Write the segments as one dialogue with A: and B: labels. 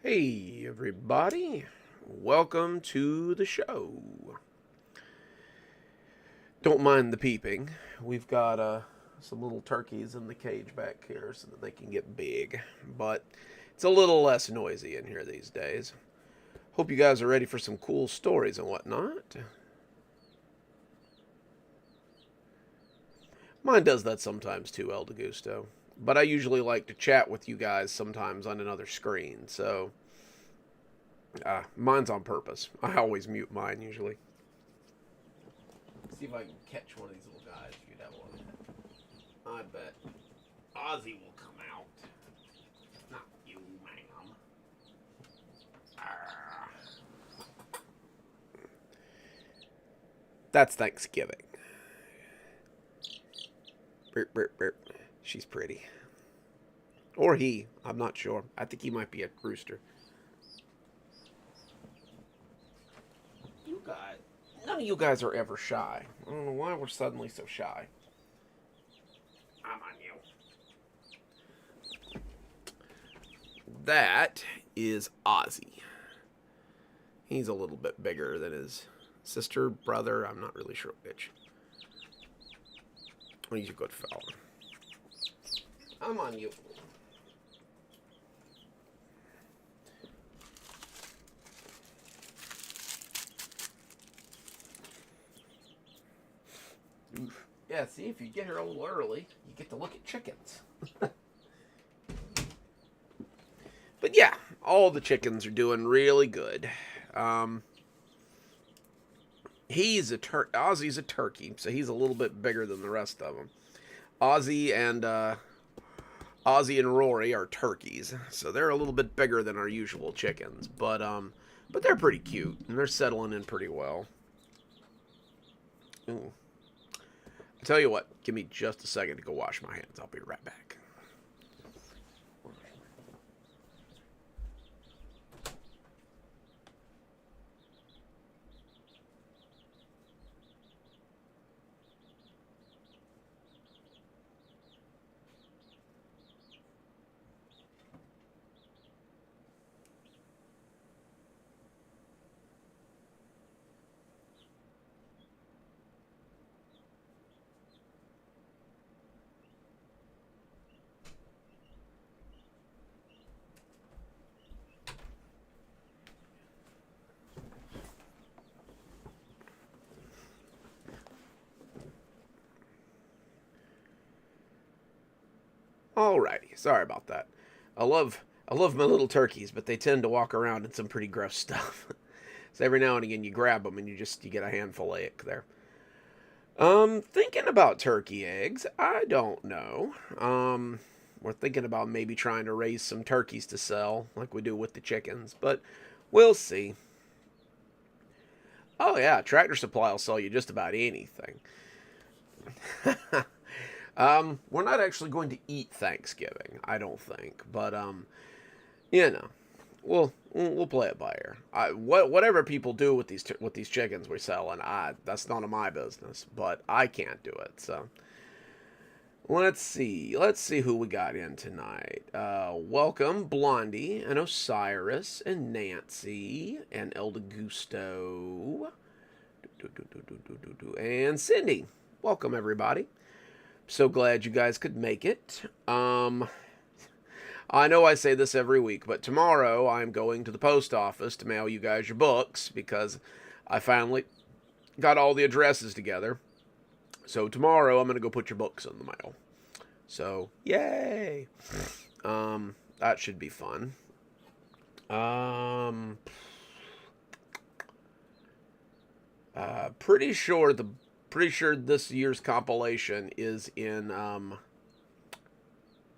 A: Hey, everybody. Welcome to the show. Don't mind the peeping. We've got some little turkeys in the cage back here so that they can get big. But it's a little less noisy in here these days. Hope you guys are ready for some cool stories and whatnot. Mine does that sometimes too, El Gusto. But I usually like to chat with you guys sometimes on another screen, so mine's on purpose. I always mute mine usually. See if I can catch one of these little guys. You'd have one. I bet Ozzy will come out. Not you, ma'am. Arr. That's Thanksgiving. Burp, burp, burp. She's pretty. Or he. I'm not sure. I think he might be a rooster. You guys. None of you guys are ever shy. I don't know why we're suddenly so shy. I'm on you. That is Ozzy. He's a little bit bigger than his sister, brother. I'm not really sure which. He's a good fella. I'm on you. Oof. Yeah, see, if you get here a little early, you get to look at chickens. But yeah, all the chickens are doing really good. Um, Ozzy's a turkey, so he's a little bit bigger than the rest of them. Ozzy and Ozzy and Rory are turkeys, so they're a little bit bigger than our usual chickens, but they're pretty cute and they're settling in pretty well. Ooh. I'll tell you what, give me just a second to go wash my hands. I'll be right back. Alrighty, sorry about that. I love my little turkeys, but they tend to walk around in some pretty gross stuff. So every now and again you grab them and you get a handful of ick there. Thinking about turkey eggs. I don't know. We're thinking about maybe trying to raise some turkeys to sell, like we do with the chickens, but we'll see. Oh yeah, Tractor Supply will sell you just about anything. We're not actually going to eat Thanksgiving, I don't think, but you know, we'll play it by ear. Whatever people do with these chickens we sell, and that's none of my business. But I can't do it. So let's see who we got in tonight. Welcome Blondie and Osiris and Nancy and El Gusto and Cindy. Welcome everybody. So glad you guys could make it. I know I say this every week, but tomorrow I'm going to the post office to mail you guys your books because I finally got all the addresses together. So tomorrow I'm going to go put your books in the mail. So, yay! That should be fun. Um, pretty sure this year's compilation is in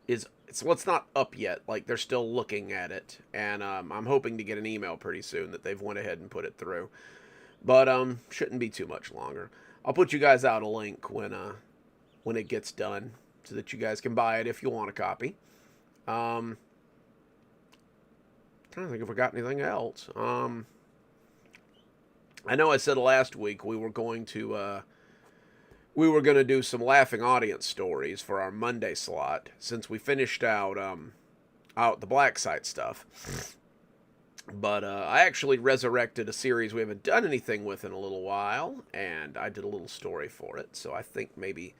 A: is it's well, it's not up yet. Like they're still looking at it, and I'm hoping to get an email pretty soon that they've went ahead and put it through. But shouldn't be too much longer. I'll put you guys out a link when it gets done, so that you guys can buy it if you want a copy. Um, Trying to think if we got anything else. I know I said last week we were going to do some laughing audience stories for our Monday slot since we finished out the black site stuff. But I actually resurrected a series we haven't done anything with in a little while, and I did a little story for it. So I think maybe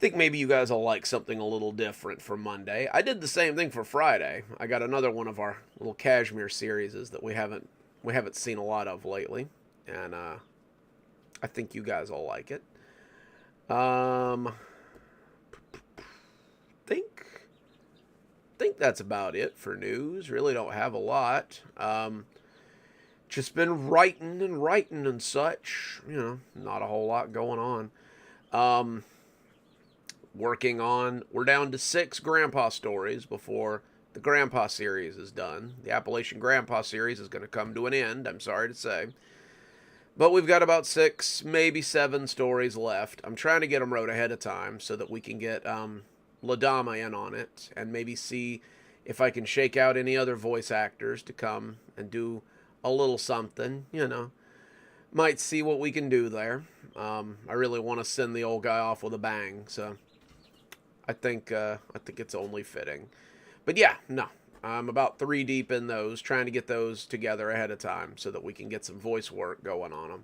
A: you guys will like something a little different for Monday. I did the same thing for Friday. I got another one of our little Kashmir series that we haven't seen a lot of lately, and I think you guys will like it. Um, think think that's about it for news. Really don't have a lot. Just been writing and such. Not a whole lot going on. Um, Working on. We're down to 6 Grandpa stories before the Grandpa series is done. The Appalachian Grandpa series is going to come to an end, I'm sorry to say. But we've got about 6, maybe 7 stories left. I'm trying to get them wrote ahead of time so that we can get Ladama in on it and maybe see if I can shake out any other voice actors to come and do a little something. Might see what we can do there. I really want to send the old guy off with a bang, so I think it's only fitting. But yeah, no. I'm about 3 deep in those, trying to get those together ahead of time so that we can get some voice work going on them.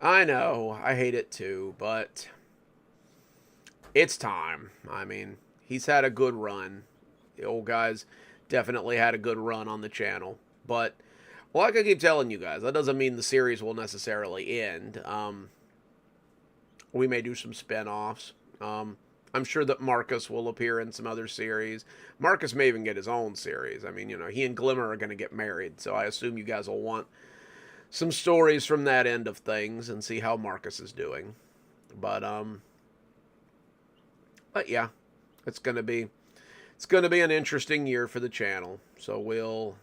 A: I know, I hate it too, but it's time. I mean, he's had a good run. The old guy's definitely had a good run on the channel. But, like I keep telling you guys, that doesn't mean the series will necessarily end. We may do some spin-offs. I'm sure that Marcus will appear in some other series. Marcus may even get his own series. I mean, he and Glimmer are going to get married, so I assume you guys will want some stories from that end of things and see how Marcus is doing. But yeah, it's going to be an interesting year for the channel. So we'll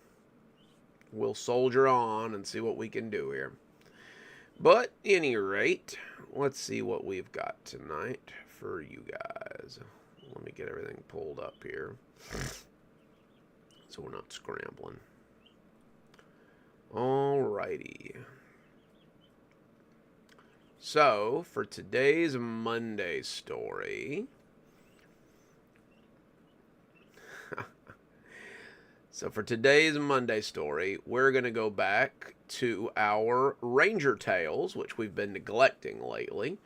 A: soldier on and see what we can do here. But at any rate, let's see what we've got tonight for you guys. Let me get everything pulled up here so we're not scrambling. Alrighty. So, for today's Monday story... we're going to go back to our Ranger Tales, which we've been neglecting lately,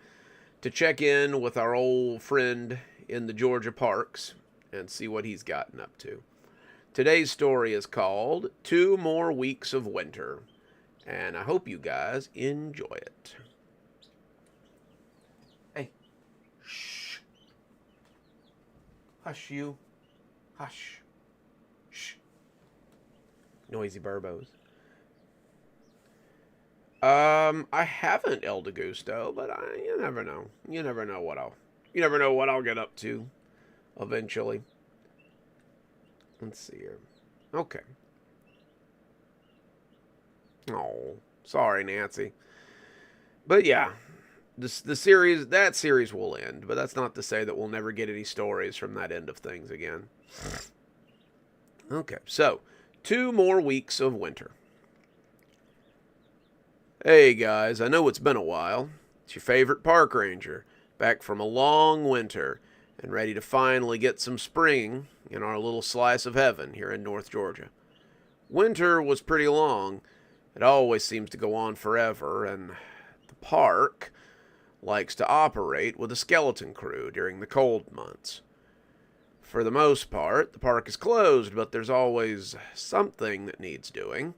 A: to check in with our old friend in the Georgia parks and see what he's gotten up to. Today's story is called 2 More Weeks of Winter, and I hope you guys enjoy it. Hey, shh. Hush, you. Hush. Shh. Noisy burbos. I haven't El Gusto, but you never know. You never know what I'll get up to eventually. Let's see here. Okay. Oh, sorry, Nancy. But yeah, that series will end, but that's not to say that we'll never get any stories from that end of things again. Okay, so 2 more weeks of winter. Hey guys, I know it's been a while. It's your favorite park ranger, back from a long winter and ready to finally get some spring in our little slice of heaven here in North Georgia. Winter was pretty long. It always seems to go on forever, and the park likes to operate with a skeleton crew during the cold months. For the most part, the park is closed, but there's always something that needs doing.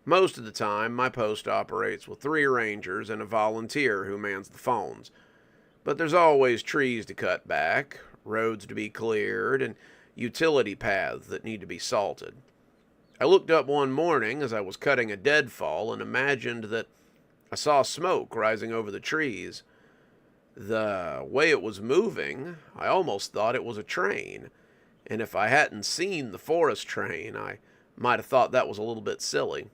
A: Most of the time, my post operates with 3 rangers and a volunteer who mans the phones. But there's always trees to cut back, roads to be cleared, and utility paths that need to be salted. I looked up one morning as I was cutting a deadfall and imagined that I saw smoke rising over the trees. The way it was moving, I almost thought it was a train. And if I hadn't seen the forest train, I might have thought that was a little bit silly.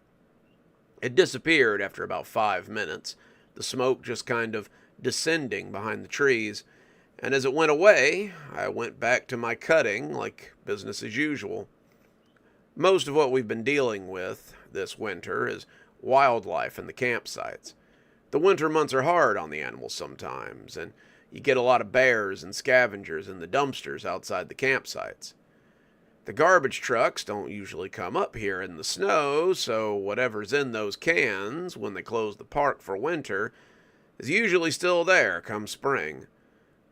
A: It disappeared after about 5 minutes, the smoke just kind of descending behind the trees, and as it went away, I went back to my cutting like business as usual. Most of what we've been dealing with this winter is wildlife in the campsites. The winter months are hard on the animals sometimes, and you get a lot of bears and scavengers in the dumpsters outside the campsites. The garbage trucks don't usually come up here in the snow, so whatever's in those cans when they close the park for winter is usually still there come spring.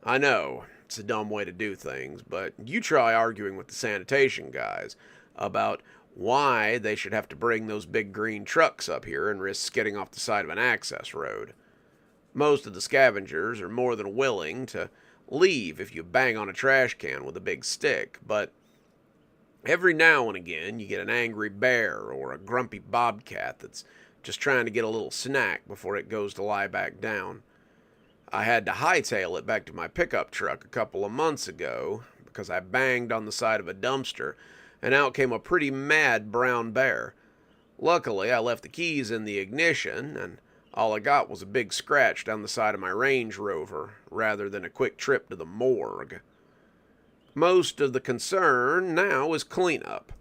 A: I know, it's a dumb way to do things, but you try arguing with the sanitation guys about why they should have to bring those big green trucks up here and risk skidding off the side of an access road. Most of the scavengers are more than willing to leave if you bang on a trash can with a big stick, but every now and again you get an angry bear or a grumpy bobcat that's just trying to get a little snack before it goes to lie back down. I had to hightail it back to my pickup truck a couple of months ago because I banged on the side of a dumpster and out came a pretty mad brown bear. Luckily, I left the keys in the ignition and all I got was a big scratch down the side of my Range Rover rather than a quick trip to the morgue. Most of the concern now is cleanup.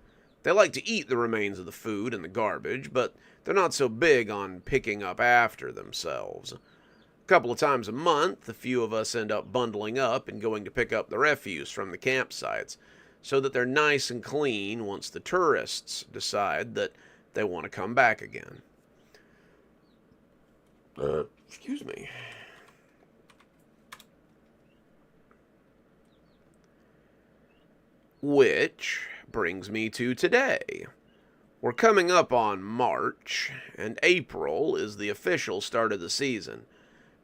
A: They like to eat the remains of the food and the garbage, but they're not so big on picking up after themselves. A couple of times a month, a few of us end up bundling up and going to pick up the refuse from the campsites so that they're nice and clean once the tourists decide that they want to come back again. Excuse me. Which brings me to today. We're coming up on March, and April is the official start of the season.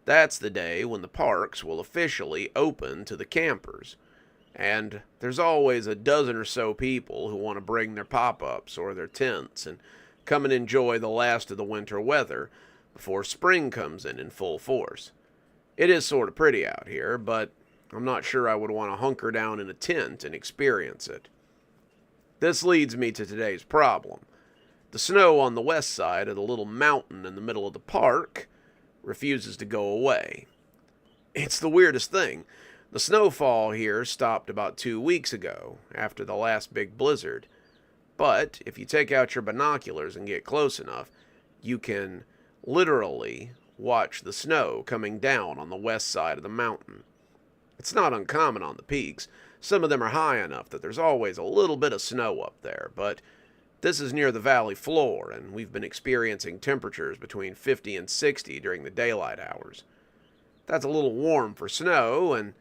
A: That's the day when the parks will officially open to the campers. And there's always a dozen or so people who want to bring their pop-ups or their tents and come and enjoy the last of the winter weather before spring comes in full force. It is sort of pretty out here, but I'm not sure I would want to hunker down in a tent and experience it. This leads me to today's problem. The snow on the west side of the little mountain in the middle of the park refuses to go away. It's the weirdest thing. The snowfall here stopped about 2 weeks ago, after the last big blizzard. But if you take out your binoculars and get close enough, you can literally watch the snow coming down on the west side of the mountain. It's not uncommon on the peaks. Some of them are high enough that there's always a little bit of snow up there, but this is near the valley floor, and we've been experiencing temperatures between 50 and 60 during the daylight hours. That's a little warm for snow, and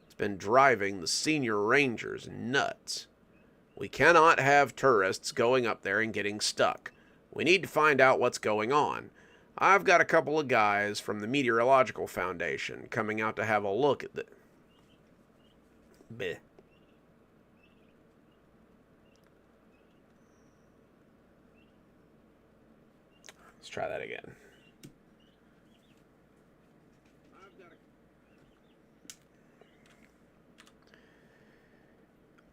A: it's been driving the senior rangers nuts. We cannot have tourists going up there and getting stuck. We need to find out what's going on. I've got a couple of guys from the Meteorological Foundation coming out to have a look at the... Bleh. Let's try that again.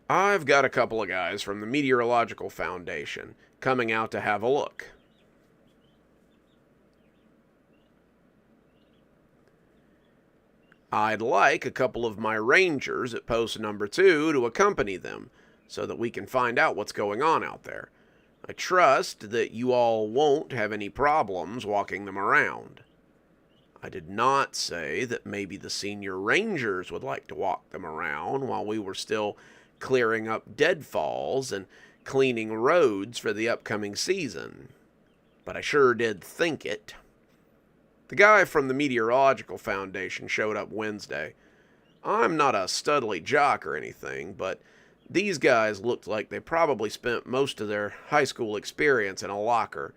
A: I've got a couple of guys from the Meteorological Foundation coming out to have a look. I'd like a couple of my rangers at post number 2 to accompany them so that we can find out what's going on out there. I trust that you all won't have any problems walking them around. I did not say that maybe the senior rangers would like to walk them around while we were still clearing up deadfalls and cleaning roads for the upcoming season. But I sure did think it. The guy from the Meteorological Foundation showed up Wednesday. I'm not a studly jock or anything, but these guys looked like they probably spent most of their high school experience in a locker.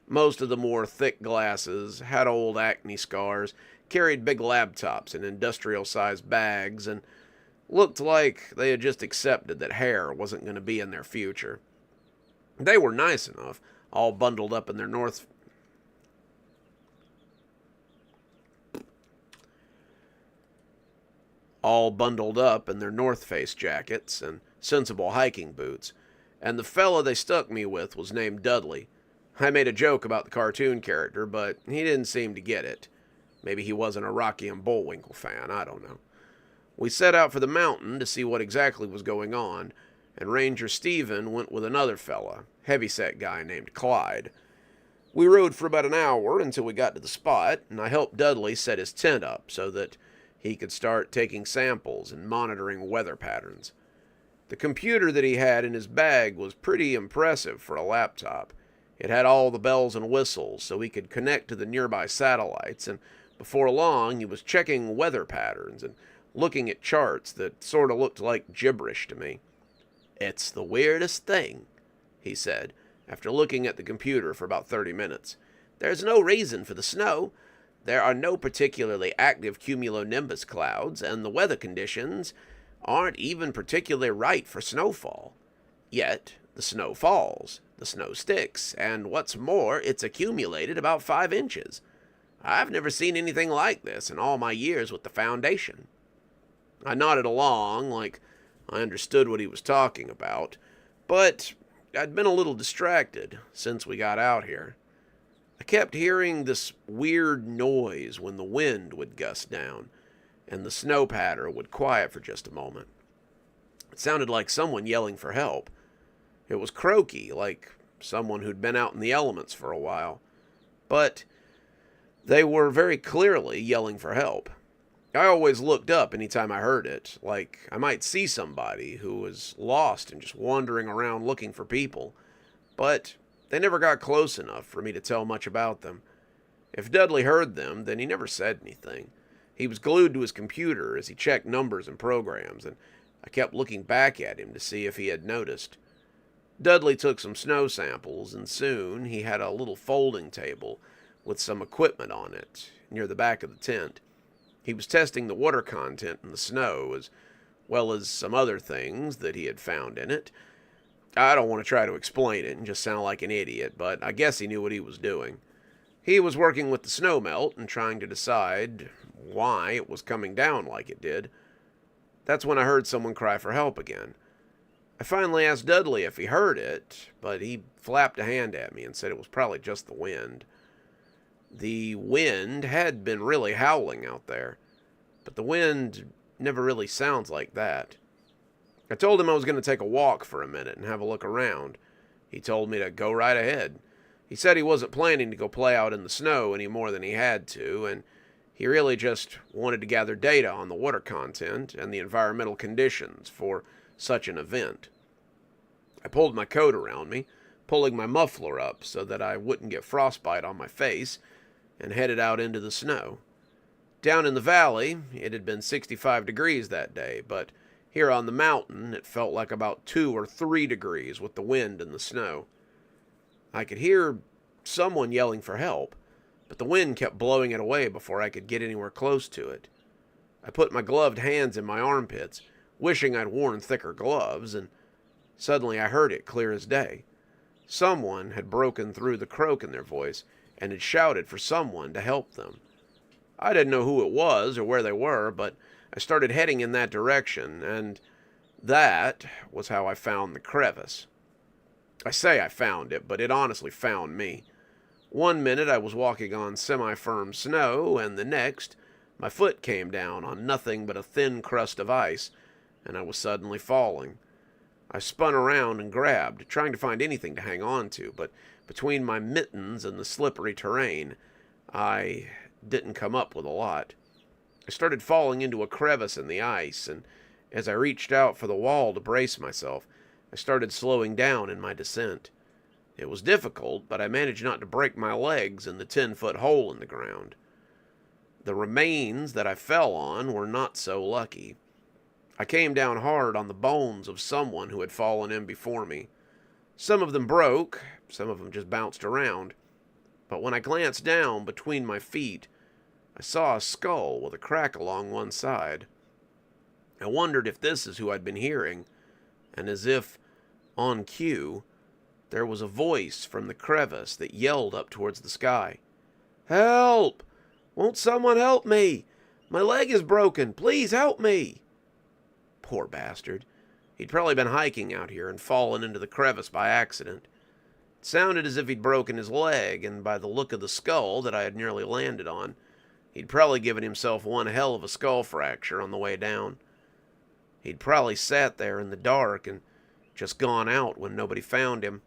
A: Most of them wore thick glasses, had old acne scars, carried big laptops in industrial-sized bags, and looked like they had just accepted that hair wasn't going to be in their future. They were nice enough, all bundled up in their North Face jackets and sensible hiking boots, and the fella they stuck me with was named Dudley. I made a joke about the cartoon character, but he didn't seem to get it. Maybe he wasn't a Rocky and Bullwinkle fan, I don't know. We set out for the mountain to see what exactly was going on, and Ranger Steven went with another fella, heavyset guy named Clyde. We rode for about an hour until we got to the spot, and I helped Dudley set his tent up so that he could start taking samples and monitoring weather patterns. The computer that he had in his bag was pretty impressive for a laptop. It had all the bells and whistles so he could connect to the nearby satellites, and before long he was checking weather patterns and looking at charts that sort of looked like gibberish to me. "It's the weirdest thing," he said, after looking at the computer for about 30 minutes. "There's no reason for the snow. There are no particularly active cumulonimbus clouds, and the weather conditions aren't even particularly right for snowfall. Yet, the snow falls, the snow sticks, and what's more, it's accumulated about 5 inches. I've never seen anything like this in all my years with the Foundation." I nodded along, like I understood what he was talking about, but I'd been a little distracted since we got out here. I kept hearing this weird noise when the wind would gust down, and the snow patter would quiet for just a moment. It sounded like someone yelling for help. It was croaky, like someone who'd been out in the elements for a while. But they were very clearly yelling for help. I always looked up anytime I heard it, like I might see somebody who was lost and just wandering around looking for people. But they never got close enough for me to tell much about them. If Dudley heard them, then he never said anything. He was glued to his computer as he checked numbers and programs, and I kept looking back at him to see if he had noticed. Dudley took some snow samples, and soon he had a little folding table with some equipment on it near the back of the tent. He was testing the water content in the snow, as well as some other things that he had found in it. I don't want to try to explain it and just sound like an idiot, but I guess he knew what he was doing. He was working with the snow melt and trying to decide why it was coming down like it did. That's when I heard someone cry for help again. I finally asked Dudley if he heard it, but he flapped a hand at me and said it was probably just the wind. The wind had been really howling out there, but the wind never really sounds like that. I told him I was going to take a walk for a minute and have a look around. He told me to go right ahead. He said he wasn't planning to go play out in the snow any more than he had to, and he really just wanted to gather data on the water content and the environmental conditions for such an event. I pulled my coat around me, pulling my muffler up so that I wouldn't get frostbite on my face, and headed out into the snow. Down in the valley, it had been 65 degrees that day, but here on the mountain, it felt like about 2 or 3 degrees with the wind and the snow. I could hear someone yelling for help, but the wind kept blowing it away before I could get anywhere close to it. I put my gloved hands in my armpits, wishing I'd worn thicker gloves, and suddenly I heard it clear as day. Someone had broken through the croak in their voice and had shouted for someone to help them. I didn't know who it was or where they were, but I started heading in that direction, and that was how I found the crevice. I say I found it, but it honestly found me. One minute I was walking on semi-firm snow, and the next, my foot came down on nothing but a thin crust of ice, and I was suddenly falling. I spun around and grabbed, trying to find anything to hang on to, but between my mittens and the slippery terrain, I didn't come up with a lot. I started falling into a crevice in the ice, and as I reached out for the wall to brace myself, I started slowing down in my descent. It was difficult, but I managed not to break my legs in the 10-foot hole in the ground. The remains that I fell on were not so lucky. I came down hard on the bones of someone who had fallen in before me. Some of them broke, some of them just bounced around. But when I glanced down between my feet, I saw a skull with a crack along one side. I wondered if this is who I'd been hearing, and as if on cue, there was a voice from the crevice that yelled up towards the sky. "Help! Won't someone help me? My leg is broken. Please help me." Poor bastard. He'd probably been hiking out here and fallen into the crevice by accident. It sounded as if he'd broken his leg, and by the look of the skull that I had nearly landed on, he'd probably given himself one hell of a skull fracture on the way down. He'd probably sat there in the dark and just gone out when nobody found him.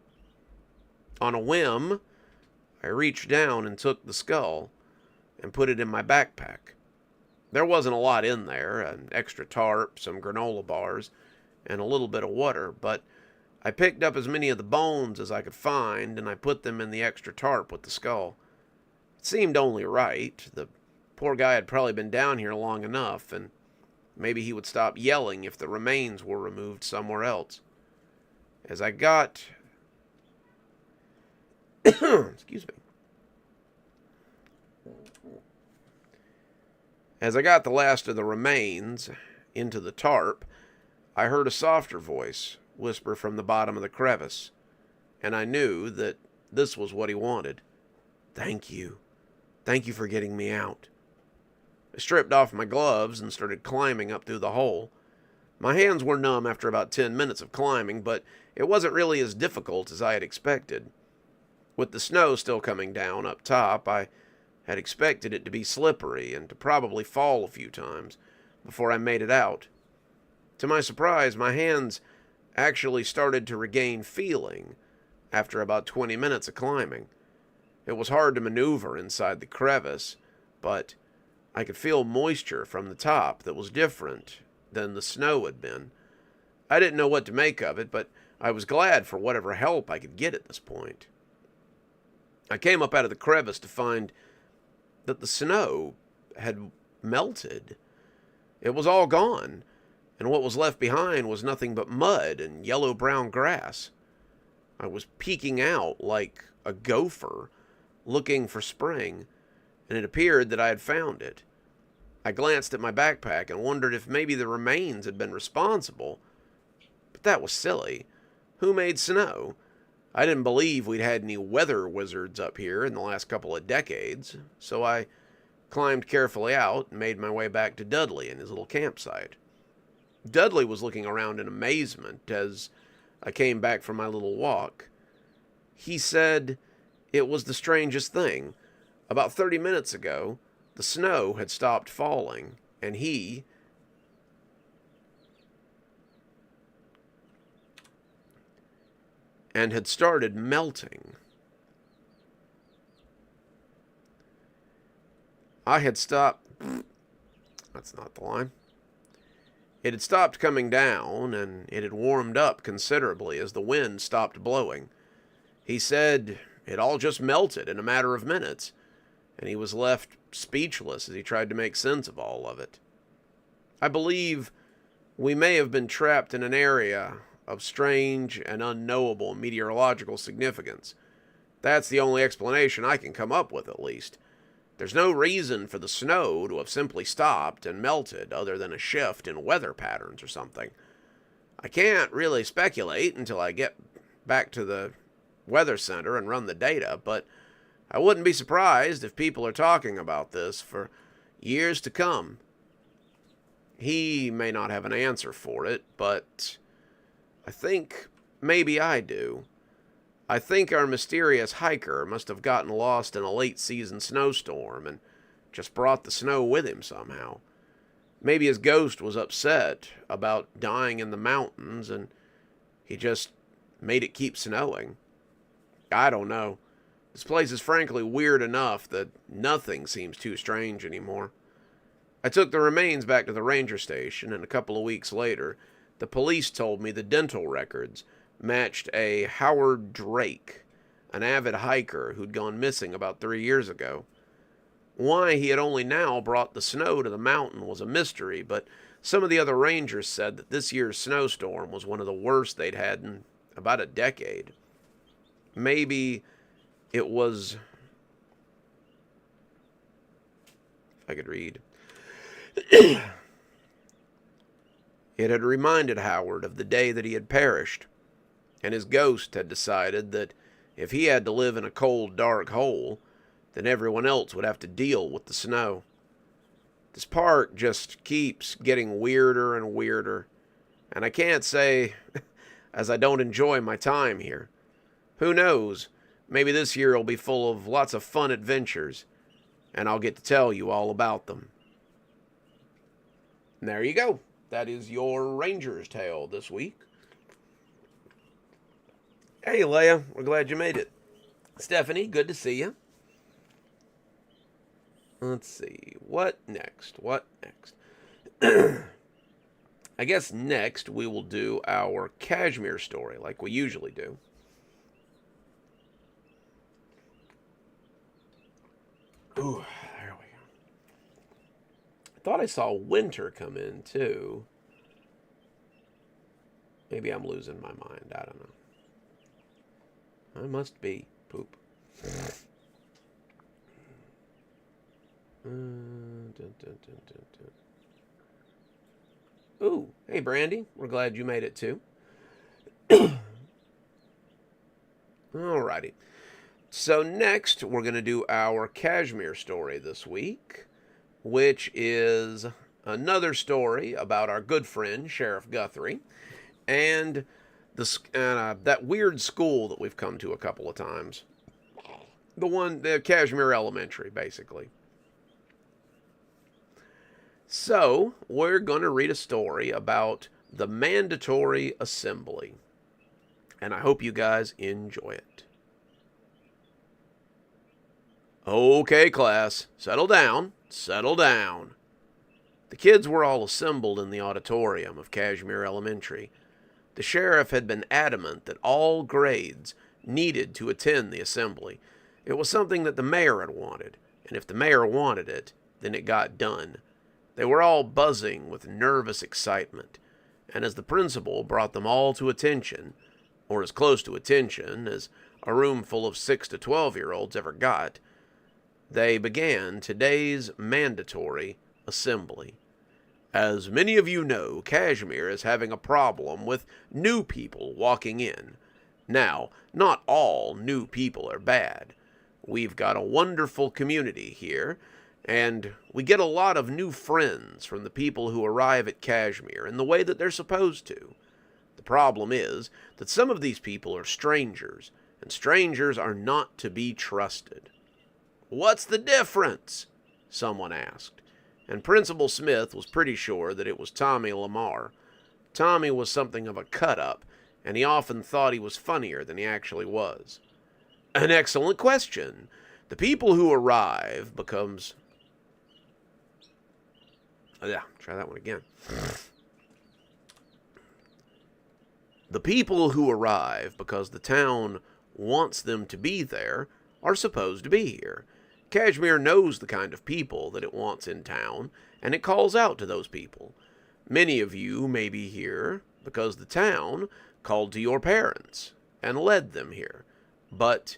A: On a whim, I reached down and took the skull and put it in my backpack. There wasn't a lot in there, an extra tarp, some granola bars, and a little bit of water, but I picked up as many of the bones as I could find, and I put them in the extra tarp with the skull. It seemed only right. The poor guy had probably been down here long enough, and maybe he would stop yelling if the remains were removed somewhere else. As I got... Excuse me. As I got the last of the remains into the tarp, I heard a softer voice whisper from the bottom of the crevice, and I knew that this was what he wanted. Thank you. Thank you for getting me out. I stripped off my gloves and started climbing up through the hole. My hands were numb after about 10 minutes of climbing, but it wasn't really as difficult as I had expected. With the snow still coming down up top, I had expected it to be slippery and to probably fall a few times before I made it out. To my surprise, my hands actually started to regain feeling after about 20 minutes of climbing. It was hard to maneuver inside the crevice, but I could feel moisture from the top that was different than the snow had been. I didn't know what to make of it, but I was glad for whatever help I could get at this point. I came up out of the crevice to find that the snow had melted. It was all gone, and what was left behind was nothing but mud and yellow-brown grass. I was peeking out like a gopher, looking for spring, and it appeared that I had found it. I glanced at my backpack and wondered if maybe the remains had been responsible. But that was silly. Who made snow? I didn't believe we'd had any weather wizards up here in the last couple of decades, so I climbed carefully out and made my way back to Dudley and his little campsite. Dudley was looking around in amazement as I came back from my little walk. He said it was the strangest thing. About 30 minutes ago, the snow had stopped falling, and he had started melting. I had stopped... That's not the line. It had stopped coming down, and it had warmed up considerably as the wind stopped blowing. He said it all just melted in a matter of minutes, and he was left speechless as he tried to make sense of all of it. I believe we may have been trapped in an area of strange and unknowable meteorological significance. That's the only explanation I can come up with, at least. There's no reason for the snow to have simply stopped and melted other than a shift in weather patterns or something. I can't really speculate until I get back to the weather center and run the data, but I wouldn't be surprised if people are talking about this for years to come. He may not have an answer for it, but I think maybe I do. I think our mysterious hiker must have gotten lost in a late-season snowstorm and just brought the snow with him somehow. Maybe his ghost was upset about dying in the mountains and he just made it keep snowing. I don't know. This place is frankly weird enough that nothing seems too strange anymore. I took the remains back to the ranger station, and a couple of weeks later, the police told me the dental records matched a Howard Drake, an avid hiker who'd gone missing about 3 years ago. Why he had only now brought the snow to the mountain was a mystery, but some of the other rangers said that this year's snowstorm was one of the worst they'd had in about a decade. Maybe it was... if I could read... It had reminded Howard of the day that he had perished, and his ghost had decided that if he had to live in a cold, dark hole, then everyone else would have to deal with the snow. This park just keeps getting weirder and weirder, and I can't say as I don't enjoy my time here. Who knows, maybe this year will be full of lots of fun adventures, and I'll get to tell you all about them. And there you go. That is your Ranger's Tale this week. Hey, Leia. We're glad you made it. Stephanie, good to see you. Let's see. What next? I guess next we will do our Kashmir story like we usually do. Ooh, there we go. I thought I saw winter come in too. Maybe I'm losing my mind. I don't know. I must be. Poop. Dun, dun, dun, dun, dun. Ooh, hey Brandy, we're glad you made it too. Alrighty. So next we're going to do our Kashmir story this week, which is another story about our good friend Sheriff Guthrie and that weird school that we've come to a couple of times. The Kashmir Elementary, basically. So, we're going to read a story about the mandatory assembly. And I hope you guys enjoy it. Okay, class, settle down, settle down. The kids were all assembled in the auditorium of Kashmir Elementary. The sheriff had been adamant that all grades needed to attend the assembly. It was something that the mayor had wanted, and if the mayor wanted it, then it got done. They were all buzzing with nervous excitement, and as the principal brought them all to attention, or as close to attention as a room full of 6 to 12-year-olds ever got, they began today's mandatory assembly. As many of you know, Kashmir is having a problem with new people walking in. Now, not all new people are bad. We've got a wonderful community here, and we get a lot of new friends from the people who arrive at Kashmir in the way that they're supposed to. The problem is that some of these people are strangers, and strangers are not to be trusted. "What's the difference?" someone asked, and Principal Smith was pretty sure that it was Tommy Lamar. Tommy was something of a cut-up, and he often thought he was funnier than he actually was. "An excellent question. The people who arrive becomes..." Try that one again. "The people who arrive because the town wants them to be there are supposed to be here. Kashmir knows the kind of people that it wants in town, and it calls out to those people. Many of you may be here because the town called to your parents and led them here. But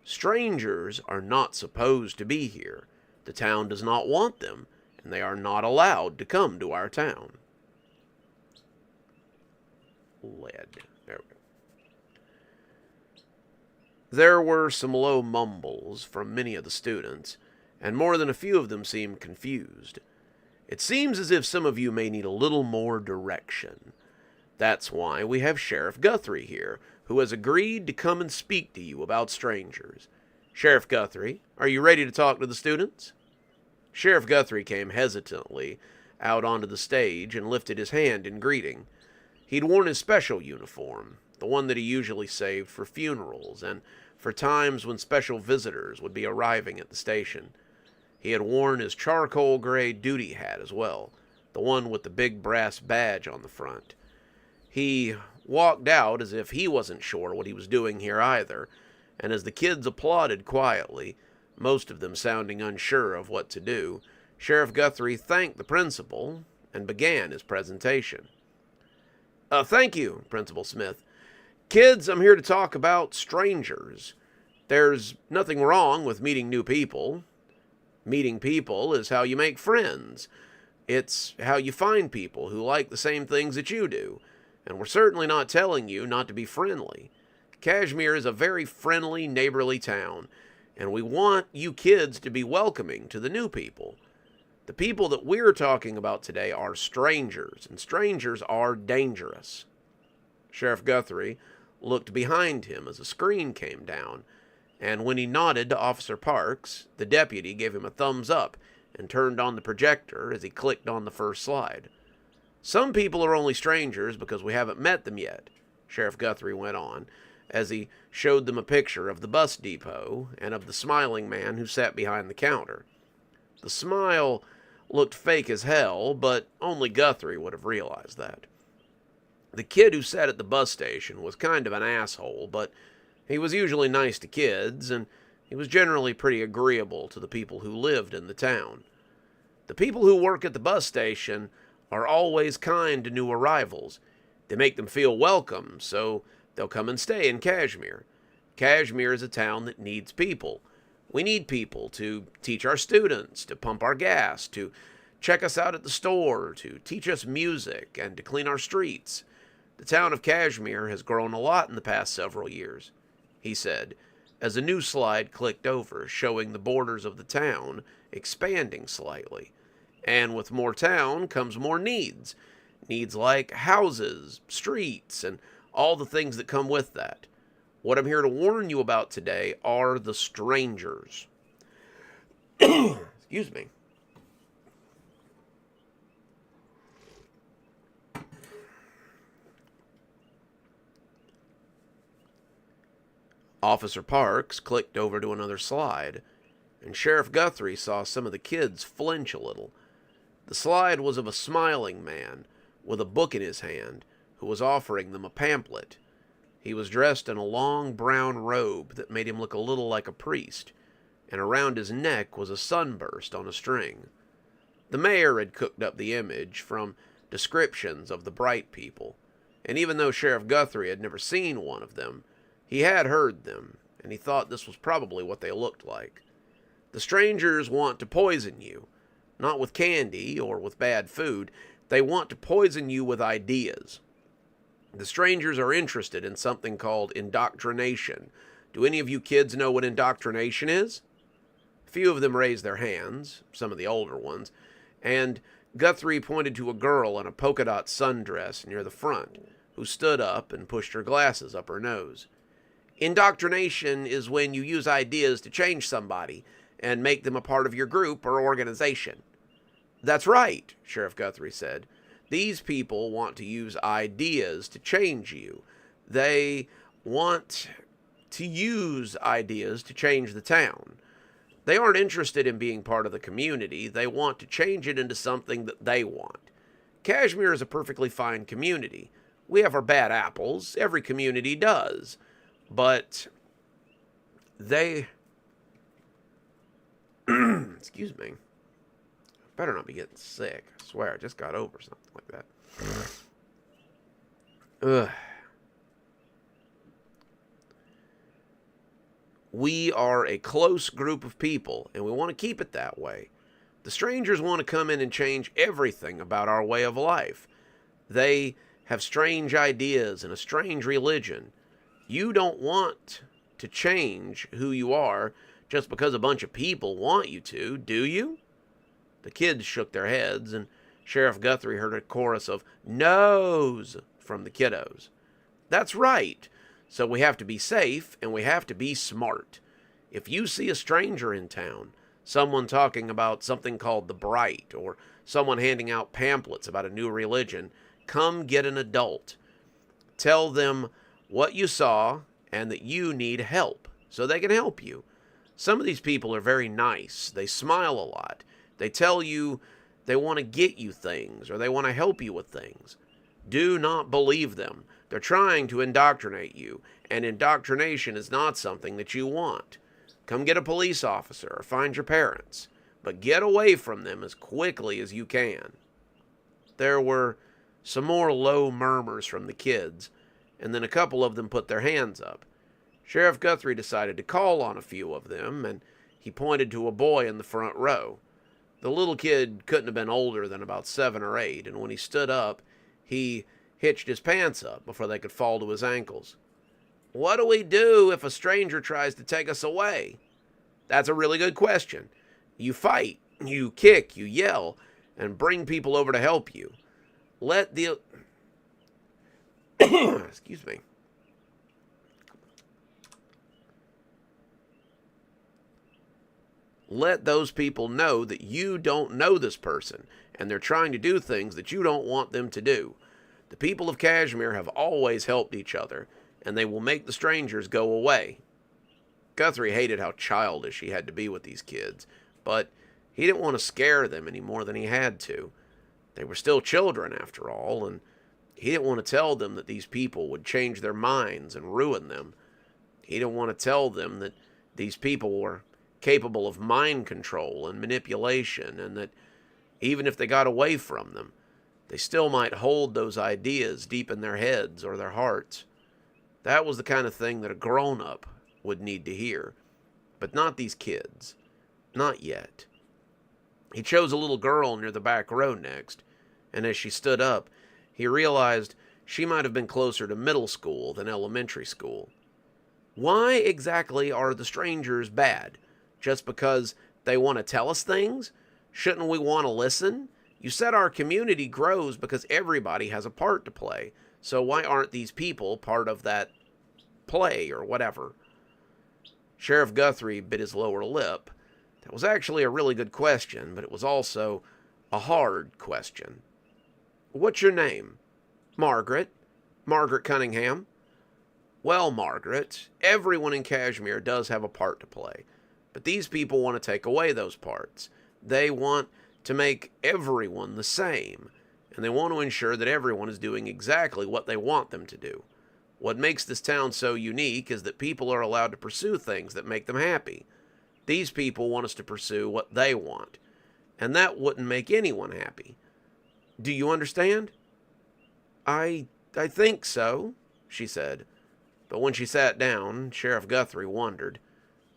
A: strangers are not supposed to be here. The town does not want them, and they are not allowed to come to our town." Led. There we go. There were some low mumbles from many of the students, and more than a few of them seemed confused. "It seems as if some of you may need a little more direction. That's why we have Sheriff Guthrie here, who has agreed to come and speak to you about strangers. Sheriff Guthrie, are you ready to talk to the students?" Sheriff Guthrie came hesitantly out onto the stage and lifted his hand in greeting. He'd worn his special uniform, the one that he usually saved for funerals and for times when special visitors would be arriving at the station. He had worn his charcoal gray duty hat as well, the one with the big brass badge on the front. He walked out as if he wasn't sure what he was doing here either, and as the kids applauded quietly, most of them sounding unsure of what to do, Sheriff Guthrie thanked the principal and began his presentation. "Thank you, Principal Smith. Kids, I'm here to talk about strangers. There's nothing wrong with meeting new people. Meeting people is how you make friends. It's how you find people who like the same things that you do, and we're certainly not telling you not to be friendly. Kashmir is a very friendly, neighborly town, and we want you kids to be welcoming to the new people. The people that we're talking about today are strangers, and strangers are dangerous." Sheriff Guthrie looked behind him as a screen came down, and when he nodded to Officer Parks, the deputy gave him a thumbs up and turned on the projector as he clicked on the first slide. "Some people are only strangers because we haven't met them yet," Sheriff Guthrie went on, as he showed them a picture of the bus depot and of the smiling man who sat behind the counter. The smile looked fake as hell, but only Guthrie would have realized that. The kid who sat at the bus station was kind of an asshole, but he was usually nice to kids, and he was generally pretty agreeable to the people who lived in the town. The people who work at the bus station are always kind to new arrivals. They make them feel welcome, so they'll come and stay in Kashmir. Kashmir is a town that needs people. We need people to teach our students, to pump our gas, to check us out at the store, to teach us music, and to clean our streets. The town of Kashmir has grown a lot in the past several years, he said, as a new slide clicked over, showing the borders of the town expanding slightly. And with more town comes more needs. Needs like houses, streets, and all the things that come with that. What I'm here to warn you about today are the strangers. Excuse me. Officer Parks clicked over to another slide, and Sheriff Guthrie saw some of the kids flinch a little. The slide was of a smiling man with a book in his hand who was offering them a pamphlet. He was dressed in a long brown robe that made him look a little like a priest, and around his neck was a sunburst on a string. The mayor had cooked up the image from descriptions of the Bright people, and even though Sheriff Guthrie had never seen one of them, he had heard them, and he thought this was probably what they looked like. The strangers want to poison you, not with candy or with bad food. They want to poison you with ideas. The strangers are interested in something called indoctrination. Do any of you kids know what indoctrination is? A few of them raised their hands, some of the older ones, and Guthrie pointed to a girl in a polka dot sundress near the front, who stood up and pushed her glasses up her nose. Indoctrination is when you use ideas to change somebody and make them a part of your group or organization. That's right, Sheriff Guthrie said. These people want to use ideas to change you. They want to use ideas to change the town. They aren't interested in being part of the community. They want to change it into something that they want. Kashmir is a perfectly fine community. We have our bad apples. Every community does. But they... Excuse me. Better not be getting sick. I swear, I just got over something like that. Ugh. We are a close group of people, and we want to keep it that way. The strangers want to come in and change everything about our way of life. They have strange ideas and a strange religion. You don't want to change who you are just because a bunch of people want you to, do you? The kids shook their heads, and Sheriff Guthrie heard a chorus of no's from the kiddos. That's right. So we have to be safe, and we have to be smart. If you see a stranger in town, someone talking about something called the Bright, or someone handing out pamphlets about a new religion, come get an adult. Tell them what you saw and that you need help so they can help you. Some of these people are very nice. They smile a lot. They tell you they want to get you things or they want to help you with things. Do not believe them. They're trying to indoctrinate you, and indoctrination is not something that you want. Come get a police officer or find your parents, but get away from them as quickly as you can. There were some more low murmurs from the kids, and then a couple of them put their hands up. Sheriff Guthrie decided to call on a few of them, and he pointed to a boy in the front row. The little kid couldn't have been older than about 7 or 8, and when he stood up, he hitched his pants up before they could fall to his ankles. What do we do if a stranger tries to take us away? That's a really good question. You fight, you kick, you yell, and bring people over to help you. Let the... Excuse me. Let those people know that you don't know this person, and they're trying to do things that you don't want them to do. The people of Kashmir have always helped each other, and they will make the strangers go away. Guthrie hated how childish he had to be with these kids, but He didn't want to scare them any more than he had to. They were still children, after all, and he didn't want to tell them that these people would change their minds and ruin them. He didn't want to tell them that these people were capable of mind control and manipulation, and that even if they got away from them, they still might hold those ideas deep in their heads or their hearts. That was the kind of thing that a grown-up would need to hear. But not these kids. Not yet. He chose a little girl near the back row next, and as she stood up, he realized she might have been closer to middle school than elementary school. Why exactly are the strangers bad? Just because they want to tell us things? Shouldn't we want to listen? You said our community grows because everybody has a part to play. So why aren't these people part of that play or whatever? Sheriff Guthrie bit his lower lip. That was actually a really good question, but it was also a hard question. What's your name? Margaret. Margaret Cunningham. Well, Margaret, everyone in Kashmir does have a part to play, but these people want to take away those parts. They want to make everyone the same, and they want to ensure that everyone is doing exactly what they want them to do. What makes this town so unique is that people are allowed to pursue things that make them happy. These people want us to pursue what they want, and that wouldn't make anyone happy. Do you understand? I think so, she said. But when she sat down, Sheriff Guthrie wondered.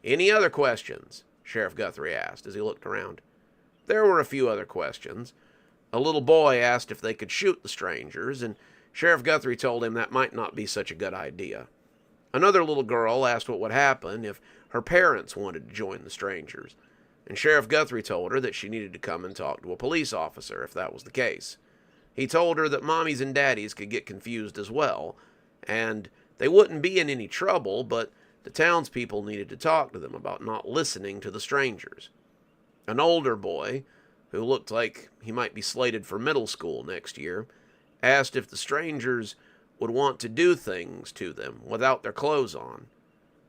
A: Any other questions? Sheriff Guthrie asked as he looked around. There were a few other questions. A little boy asked if they could shoot the strangers, and Sheriff Guthrie told him that might not be such a good idea. Another little girl asked what would happen if her parents wanted to join the strangers, and Sheriff Guthrie told her that she needed to come and talk to a police officer if that was the case. He told her that mommies and daddies could get confused as well, and they wouldn't be in any trouble, but the townspeople needed to talk to them about not listening to the strangers. An older boy, who looked like he might be slated for middle school next year, asked if the strangers would want to do things to them without their clothes on.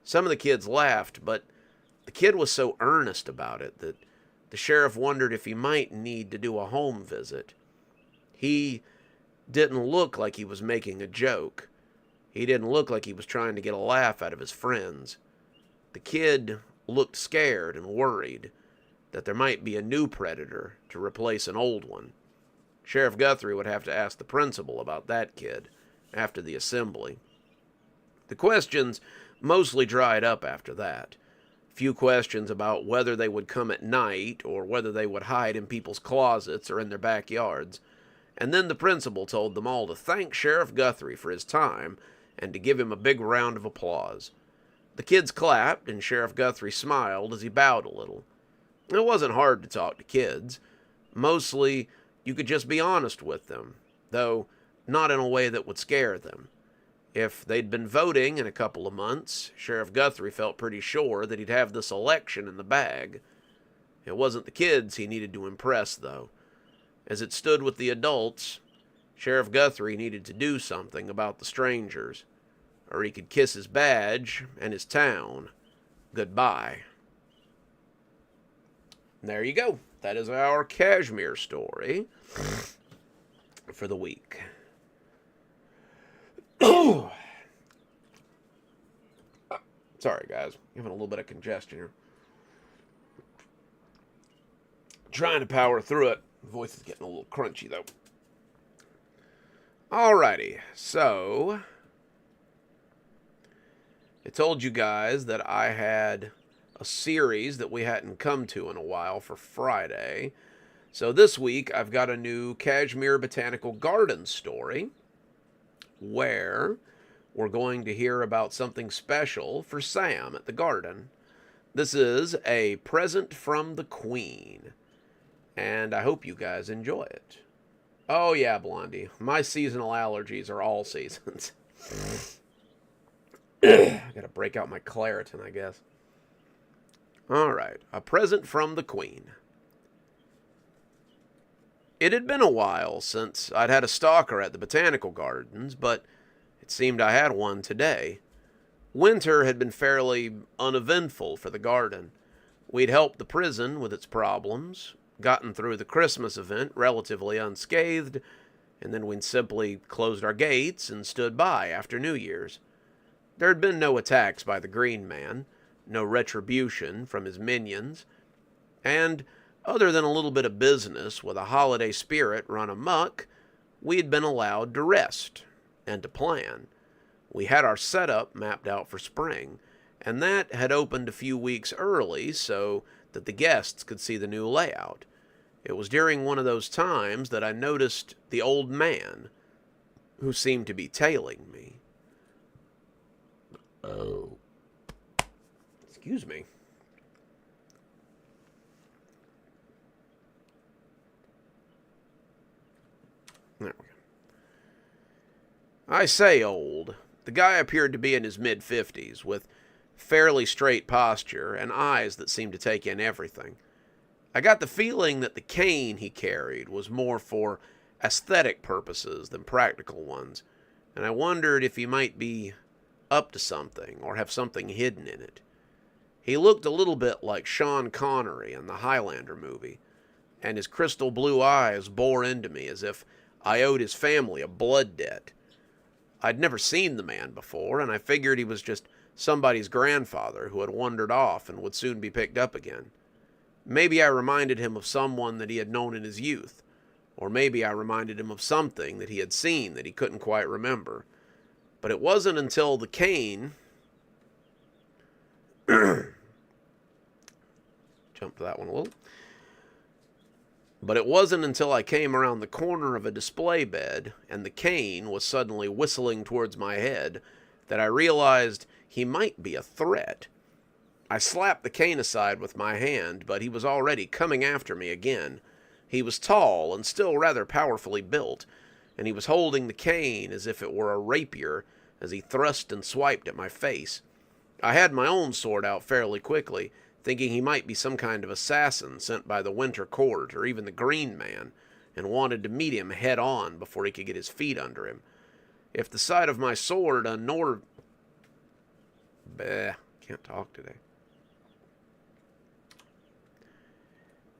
A: Some of the kids laughed, but the kid was so earnest about it that the sheriff wondered if he might need to do a home visit. He didn't look like he was making a joke. He didn't look like he was trying to get a laugh out of his friends. The kid looked scared and worried that there might be a new predator to replace an old one. Sheriff Guthrie would have to ask the principal about that kid after the assembly. The questions mostly dried up after that. Few questions about whether they would come at night or whether they would hide in people's closets or in their backyards. And then the principal told them all to thank Sheriff Guthrie for his time and to give him a big round of applause. The kids clapped, and Sheriff Guthrie smiled as he bowed a little. It wasn't hard to talk to kids. Mostly, you could just be honest with them, though not in a way that would scare them. If they'd been voting in a couple of months, Sheriff Guthrie felt pretty sure that he'd have this election in the bag. It wasn't the kids he needed to impress, though. As it stood with the adults, Sheriff Guthrie needed to do something about the strangers, or he could kiss his badge and his town goodbye. There you go. That is our Kashmir story for the week. Sorry, guys. Having a little bit of congestion here. Trying to power through it. Voice is getting a little crunchy, though. Alrighty, so I told you guys that I had a series that we hadn't come to in a while for Friday. So this week, I've got a new Kashmir Botanical Gardens story where we're going to hear about something special for Sam at the garden. This is a present from the Queen, and I hope you guys enjoy it. Oh yeah, Blondie, my seasonal allergies are all seasons. I gotta break out my Claritin, I guess. Alright, a present from the Queen. It had been a while since I'd had a stalker at the Botanical Gardens, but it seemed I had one today. Winter had been fairly uneventful for the garden. We'd helped the prison with its problems, gotten through the Christmas event relatively unscathed, and then we'd simply closed our gates and stood by after New Year's. There had been no attacks by the Green Man, no retribution from his minions, and other than a little bit of business with a holiday spirit run amok, we had been allowed to rest and to plan. We had our setup mapped out for spring, and that had opened a few weeks early so that the guests could see the new layout. It was during one of those times that I noticed the old man, who seemed to be tailing me. Oh. Excuse me. There we go. I say old. The guy appeared to be in his mid-50s, with fairly straight posture and eyes that seemed to take in everything. I got the feeling that the cane he carried was more for aesthetic purposes than practical ones, and I wondered if he might be up to something or have something hidden in it. He looked a little bit like Sean Connery in the Highlander movie, and his crystal blue eyes bore into me as if I owed his family a blood debt. I'd never seen the man before, and I figured he was just somebody's grandfather who had wandered off and would soon be picked up again. Maybe I reminded him of someone that he had known in his youth, or maybe I reminded him of something that he had seen that he couldn't quite remember. But it wasn't until the cane... Jump to that one a little. But it wasn't until I came around the corner of a display bed and the cane was suddenly whistling towards my head that I realized he might be a threat. I slapped the cane aside with my hand, but he was already coming after me again. He was tall and still rather powerfully built, and he was holding the cane as if it were a rapier as he thrust and swiped at my face. I had my own sword out fairly quickly, thinking he might be some kind of assassin sent by the Winter Court or even the Green Man, and wanted to meet him head-on before he could get his feet under him. If the sight of my sword unnerved... Can't talk today.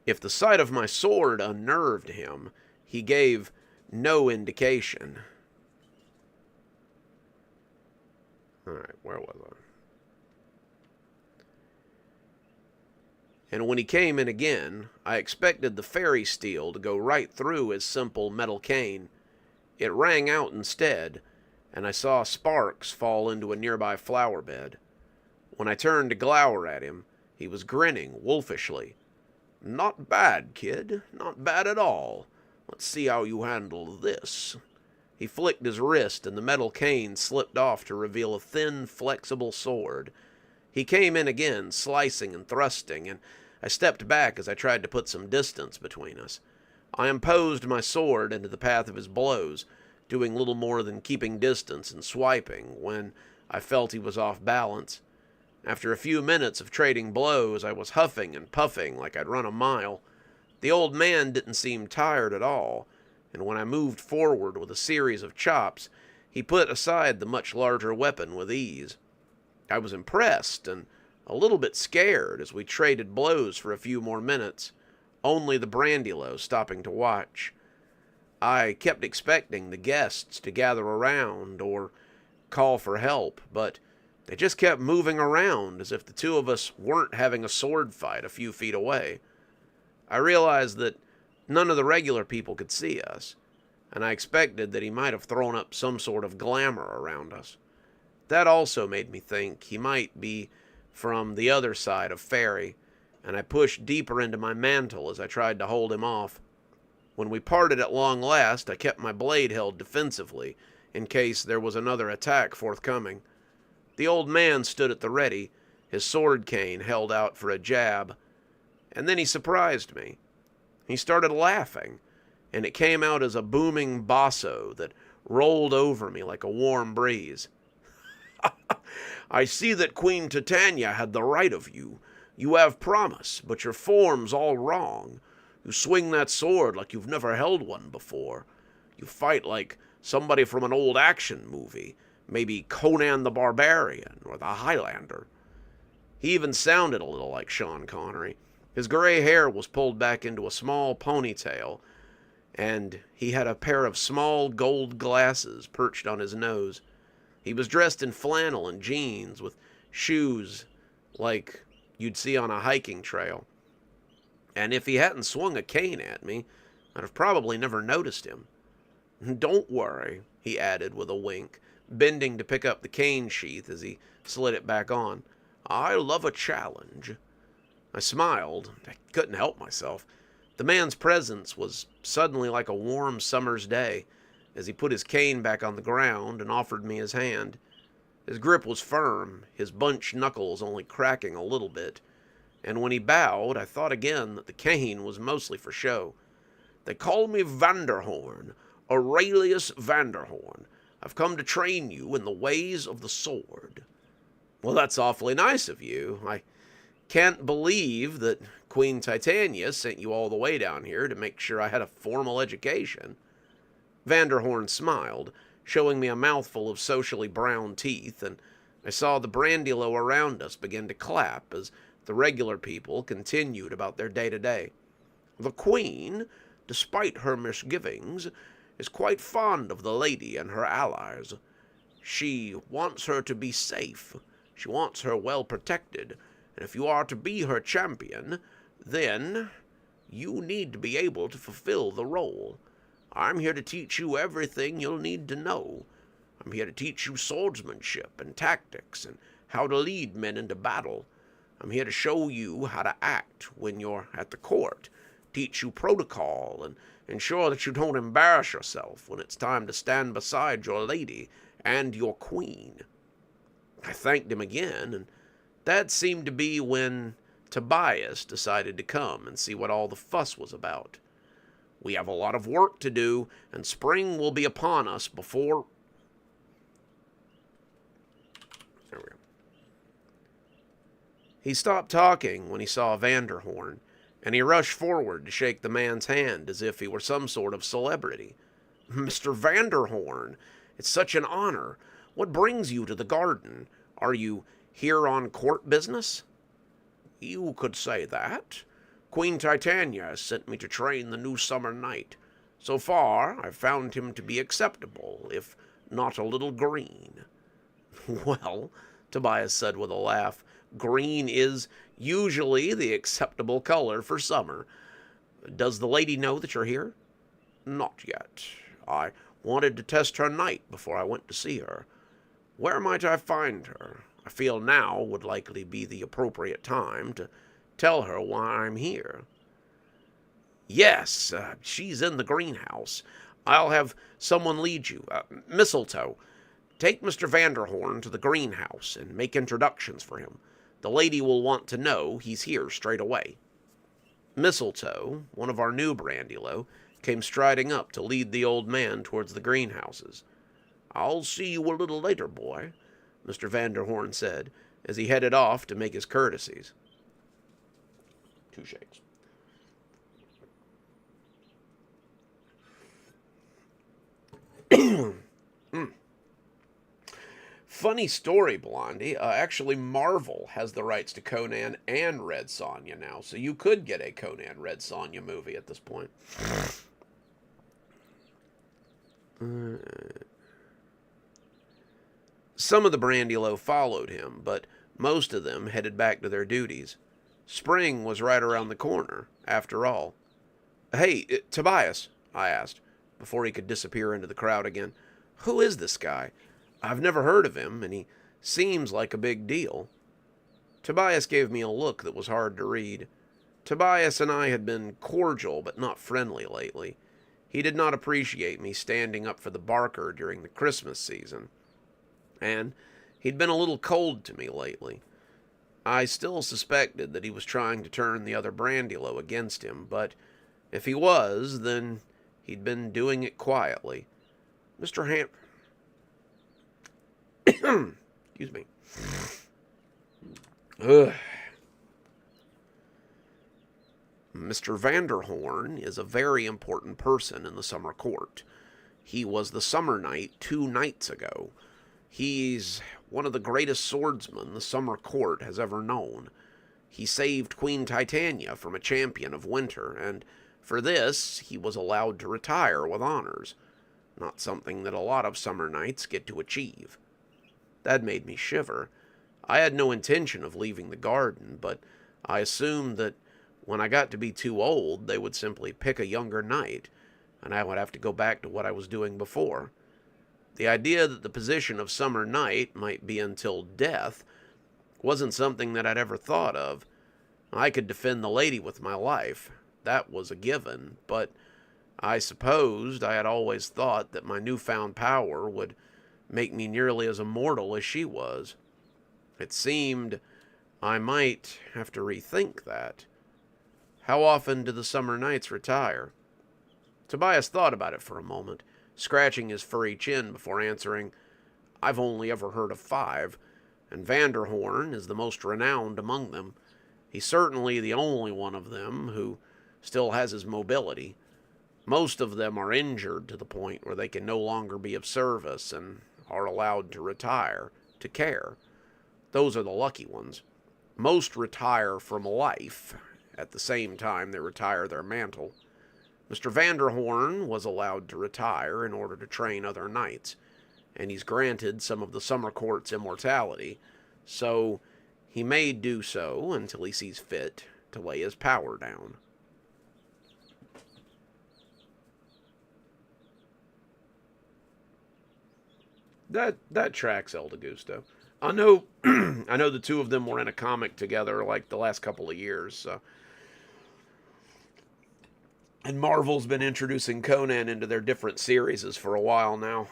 A: If the sight of my sword unnerved him, he gave no indication. Alright, where was I? And when he came in again, I expected the fairy steel to go right through his simple metal cane. It rang out instead, and I saw sparks fall into a nearby flower bed. When I turned to glower at him, he was grinning wolfishly. "Not bad, kid. Not bad at all. Let's see how you handle this." He flicked his wrist, and the metal cane slipped off to reveal a thin, flexible sword. He came in again, slicing and thrusting, and I stepped back as I tried to put some distance between us. I imposed my sword into the path of his blows, doing little more than keeping distance and swiping, when I felt he was off balance. After a few minutes of trading blows, I was huffing and puffing like I'd run a mile. The old man didn't seem tired at all, and when I moved forward with a series of chops, he put aside the much larger weapon with ease. I was impressed and a little bit scared as we traded blows for a few more minutes, only the Brandylow stopping to watch. I kept expecting the guests to gather around or call for help, but they just kept moving around as if the two of us weren't having a sword fight a few feet away. I realized that none of the regular people could see us, and I expected that he might have thrown up some sort of glamour around us. That also made me think he might be from the other side of Fairy, and I pushed deeper into my mantle as I tried to hold him off. When we parted at long last, I kept my blade held defensively, in case there was another attack forthcoming. The old man stood at the ready, his sword cane held out for a jab, and then he surprised me. He started laughing, and it came out as a booming basso that rolled over me like a warm breeze. "I see that Queen Titania had the right of you. You have promise, but your form's all wrong. You swing that sword like you've never held one before. You fight like somebody from an old action movie, maybe Conan the Barbarian or the Highlander." He even sounded a little like Sean Connery. His gray hair was pulled back into a small ponytail, and he had a pair of small gold glasses perched on his nose. He was dressed in flannel and jeans with shoes like you'd see on a hiking trail. And if he hadn't swung a cane at me, I'd have probably never noticed him. Don't worry, he added with a wink, bending to pick up the cane sheath as he slid it back on. I love a challenge. I smiled. I couldn't help myself. The man's presence was suddenly like a warm summer's day as he put his cane back on the ground and offered me his hand. His grip was firm, his bunched knuckles only cracking a little bit, and when he bowed, I thought again that the cane was mostly for show. They call me Vanderhorn, Aurelius Vanderhorn. I've come to train you in the ways of the sword. Well, that's awfully nice of you. I can't believe that Queen Titania sent you all the way down here to make sure I had a formal education. Vanderhorn smiled, showing me a mouthful of socially brown teeth, and I saw the Brandylow around us begin to clap as the regular people continued about their day-to-day. The Queen, despite her misgivings, is quite fond of the lady and her allies. She wants her to be safe. She wants her well protected, and if you are to be her champion, then you need to be able to fulfill the role. I'm here to teach you everything you'll need to know. I'm here to teach you swordsmanship and tactics and how to lead men into battle. I'm here to show you how to act when you're at the court, teach you protocol, and ensure that you don't embarrass yourself when it's time to stand beside your lady and your queen. I thanked him again, and that seemed to be when Tobias decided to come and see what all the fuss was about. We have a lot of work to do, and spring will be upon us before... There we go. He stopped talking when he saw Vanderhorn, and he rushed forward to shake the man's hand as if he were some sort of celebrity. Mr. Vanderhorn, it's such an honor. What brings you to the garden? Are you here on court business? You could say that. Queen Titania has sent me to train the new summer knight. So far, I've found him to be acceptable, if not a little green. Well, Tobias said with a laugh, green is usually the acceptable color for summer. Does the lady know that you're here? Not yet. I wanted to test her knight before I went to see her. Where might I find her? I feel now would likely be the appropriate time to tell her why I'm here. Yes, she's in the greenhouse. I'll have someone lead you. Mistletoe, take Mr. Vanderhorn to the greenhouse and make introductions for him. The lady will want to know he's here straight away. Mistletoe, one of our new Brandylow, came striding up to lead the old man towards the greenhouses. I'll see you a little later, boy, Mr. Vanderhorn said, as he headed off to make his courtesies. 2 shakes. Funny story, Blondie. Actually, Marvel has the rights to Conan and Red Sonja now, so you could get a Conan Red Sonja movie at this point. Some of the Brandylow followed him, but most of them headed back to their duties. Spring was right around the corner, after all. Hey, Tobias, I asked, before he could disappear into the crowd again. Who is this guy? I've never heard of him, and he seems like a big deal. Tobias gave me a look that was hard to read. Tobias and I had been cordial but not friendly lately. He did not appreciate me standing up for the Barker during the Christmas season. And he'd been a little cold to me lately. I still suspected that he was trying to turn the other Brandylow against him, but if he was, then he'd been doing it quietly. Mr. Excuse me. Mr. Vanderhorn is a very important person in the summer court. He was the summer knight 2 nights ago. He's one of the greatest swordsmen the summer court has ever known. He saved Queen Titania from a champion of winter, and for this he was allowed to retire with honors. Not something that a lot of summer knights get to achieve. That made me shiver. I had no intention of leaving the garden, but I assumed that when I got to be too old, they would simply pick a younger knight, and I would have to go back to what I was doing before. The idea that the position of summer knight might be until death wasn't something that I'd ever thought of. I could defend the lady with my life. That was a given, but I supposed I had always thought that my newfound power would make me nearly as immortal as she was. It seemed I might have to rethink that. How often do the summer knights retire? Tobias thought about it for a moment, scratching his furry chin before answering, I've only ever heard of 5, and Vanderhorn is the most renowned among them. He's certainly the only one of them who still has his mobility. Most of them are injured to the point where they can no longer be of service and are allowed to retire to care. Those are the lucky ones. Most retire from life at the same time they retire their mantle. Mr. Vanderhorn was allowed to retire in order to train other knights, and he's granted some of the summer court's immortality, so he may do so until he sees fit to lay his power down. That tracks El Gusto. I know I know the two of them were in a comic together like the last couple of years. So. And Marvel's been introducing Conan into their different series for a while now.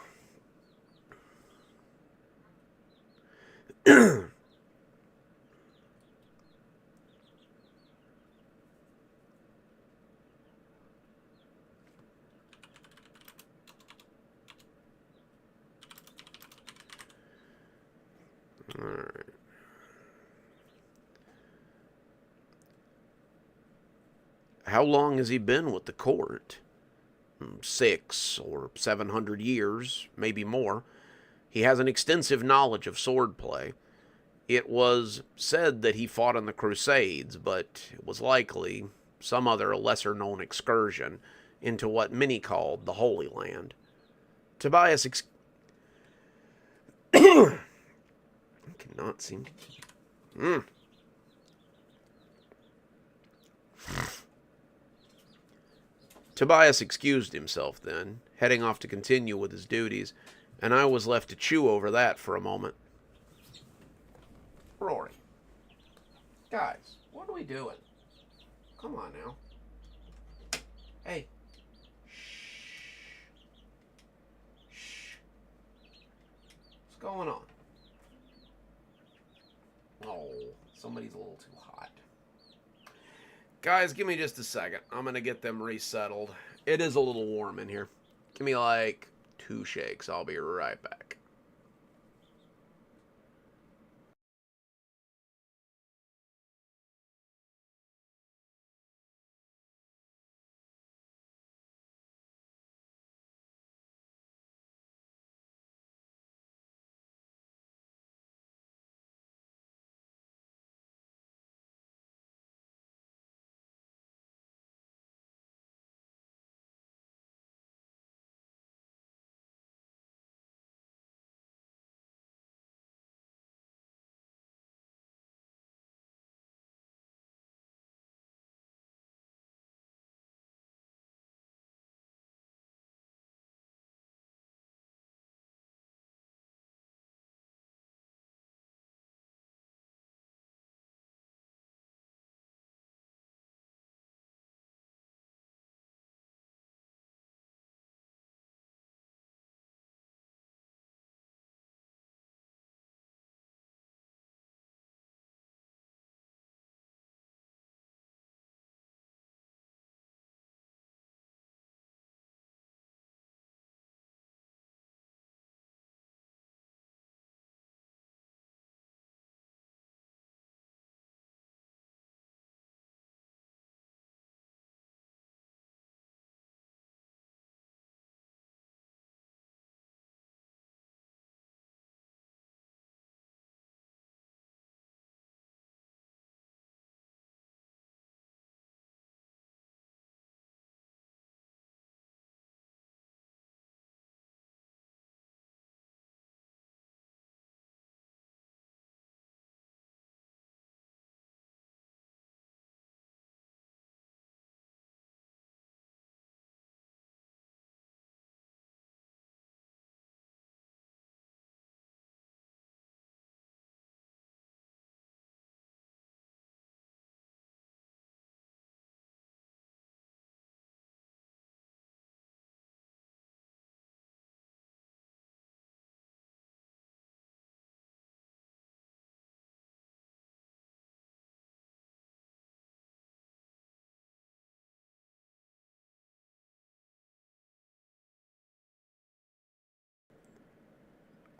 A: Alright. How long has he been with the court? 6 or 700 years, maybe more. He has an extensive knowledge of swordplay. It was said that he fought in the Crusades, but it was likely some other lesser known excursion into what many called the Holy Land. Tobias cannot seem to keep. Tobias excused himself then, heading off to continue with his duties, and I was left to chew over that for a moment. Rory. Guys, what are we doing? Come on now. Hey. Shh. Shh. What's going on? Oh, somebody's a little too hot. Guys, give me just a second. I'm going to get them resettled. It is a little warm in here. Give me like 2 shakes. I'll be right back.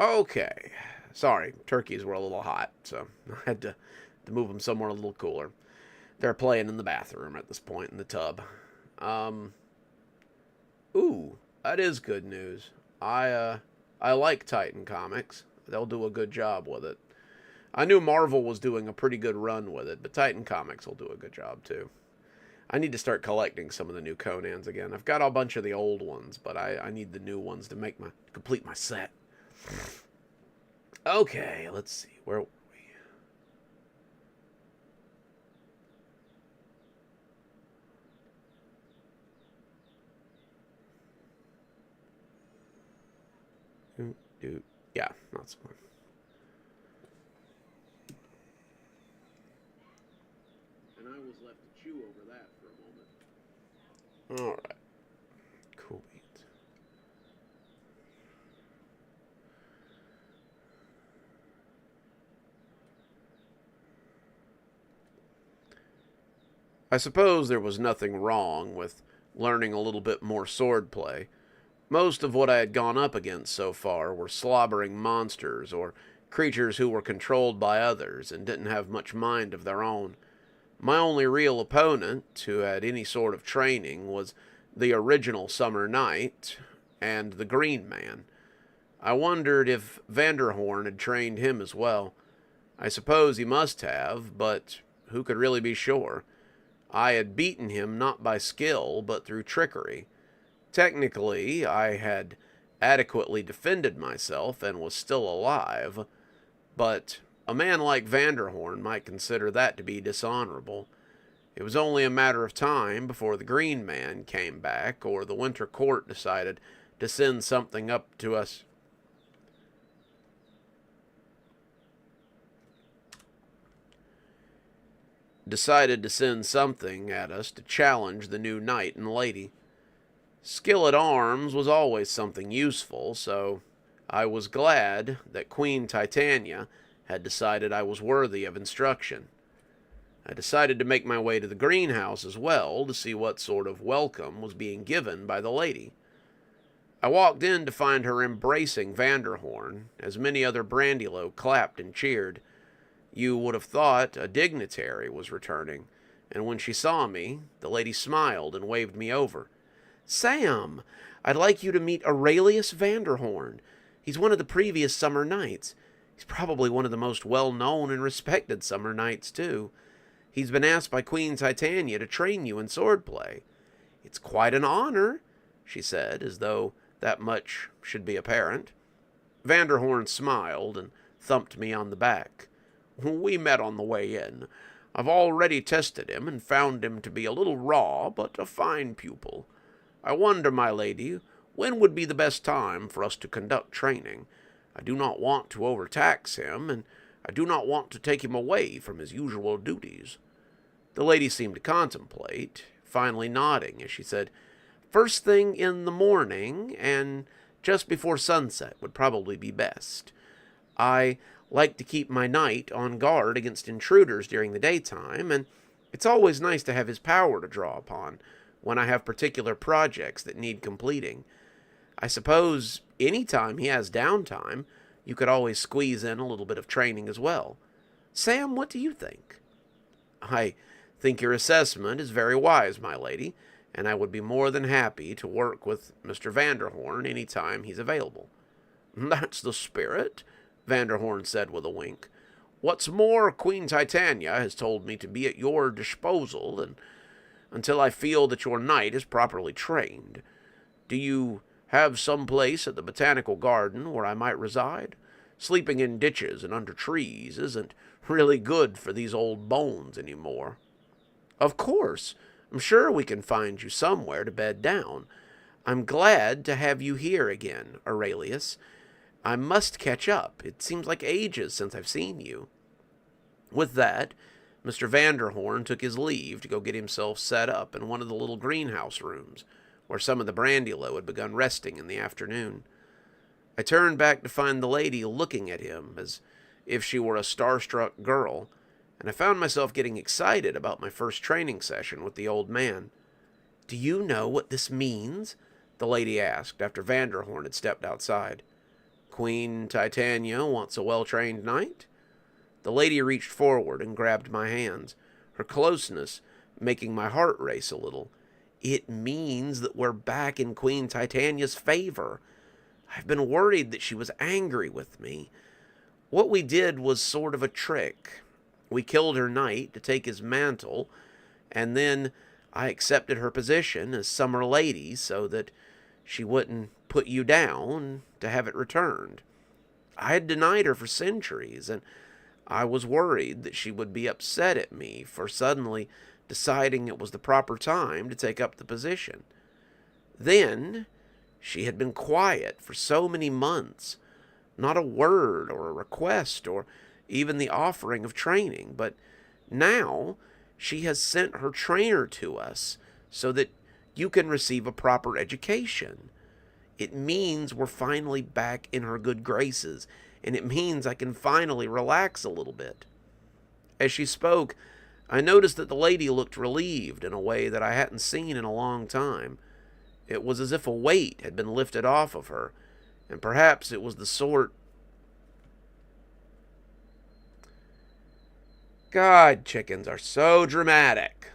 A: Okay. Sorry, turkeys were a little hot, so I had to move them somewhere a little cooler. They're playing in the bathroom at this point in the tub. Um, ooh, that is good news. I like Titan Comics. They'll do a good job with it. I knew Marvel was doing a pretty good run with it, but Titan Comics will do a good job too. I need to start collecting some of the new Conans again. I've got a bunch of the old ones, but I need the new ones to complete my set. Okay, let's see. Where were we? Dude, yeah, that's one. And I was left to chew over that for a moment. All right, cool beans. I suppose there was nothing wrong with learning a little bit more swordplay. Most of what I had gone up against so far were slobbering monsters or creatures who were controlled by others and didn't have much mind of their own. My only real opponent who had any sort of training was the original Summer Knight and the Green Man. I wondered if Vanderhorn had trained him as well. I suppose he must have, but who could really be sure? I had beaten him not by skill, but through trickery. Technically, I had adequately defended myself and was still alive, but a man like Vanderhorn might consider that to be dishonorable. It was only a matter of time before the Green Man came back, or the Winter Court decided to send something up to us. Decided to send something at us to challenge the new knight and lady. Skill at arms was always something useful, so I was glad that Queen Titania had decided I was worthy of instruction. I decided to make my way to the greenhouse as well to see what sort of welcome was being given by the lady. I walked in to find her embracing Vanderhorn, as many other Brandylow clapped and cheered. You would have thought a dignitary was returning, and when she saw me, the lady smiled and waved me over. "Sam, I'd like you to meet Aurelius Vanderhorn. He's one of the previous Summer Knights. He's probably one of the most well-known and respected Summer Knights, too. He's been asked by Queen Titania to train you in swordplay. It's quite an honor," she said, as though that much should be apparent. Vanderhorn smiled and thumped me on the back. "We met on the way in. I've already tested him and found him to be a little raw, but a fine pupil. I wonder, my lady, when would be the best time for us to conduct training? I do not want to overtax him, and I do not want to take him away from his usual duties." The lady seemed to contemplate, finally nodding as she said, "First thing in the morning, and just before sunset would probably be best. I like to keep my knight on guard against intruders during the daytime, and it's always nice to have his power to draw upon when I have particular projects that need completing. I suppose any time he has downtime, you could always squeeze in a little bit of training as well. Sam, what do you think?" "I think your assessment is very wise, my lady, and I would be more than happy to work with Mr. Vanderhorn any time he's available." "That's the spirit," Vanderhorn said with a wink. "What's more, Queen Titania has told me to be at your disposal, and until I feel that your knight is properly trained. Do you have some place at the Botanical Garden where I might reside? Sleeping in ditches and under trees isn't really good for these old bones any more." "Of course. I'm sure we can find you somewhere to bed down. I'm glad to have you here again, Aurelius. I must catch up. It seems like ages since I've seen you." With that, Mr. Vanderhorn took his leave to go get himself set up in one of the little greenhouse rooms, where some of the Brandylow had begun resting in the afternoon. I turned back to find the lady looking at him as if she were a starstruck girl, and I found myself getting excited about my first training session with the old man. "Do you know what this means?" the lady asked after Vanderhorn had stepped outside. Queen Titania wants a well-trained knight? The lady reached forward and grabbed my hands, her closeness making my heart race a little. It means that we're back in Queen Titania's favor. I've been worried that she was angry with me. What we did was sort of a trick. We killed her knight to take his mantle, and then I accepted her position as summer lady so that she wouldn't put you down to have it returned. I had denied her for centuries, and I was worried that she would be upset at me for suddenly deciding it was the proper time to take up the position. Then, she had been quiet for so many months, not a word or a request or even the offering of training, but now she has sent her trainer to us so that you can receive a proper education. It means we're finally back in her good graces, and it means I can finally relax a little bit. As she spoke, I noticed that the lady looked relieved in a way that I hadn't seen in a long time. It was as if a weight had been lifted off of her, and perhaps it was the sort... God, chickens are so dramatic.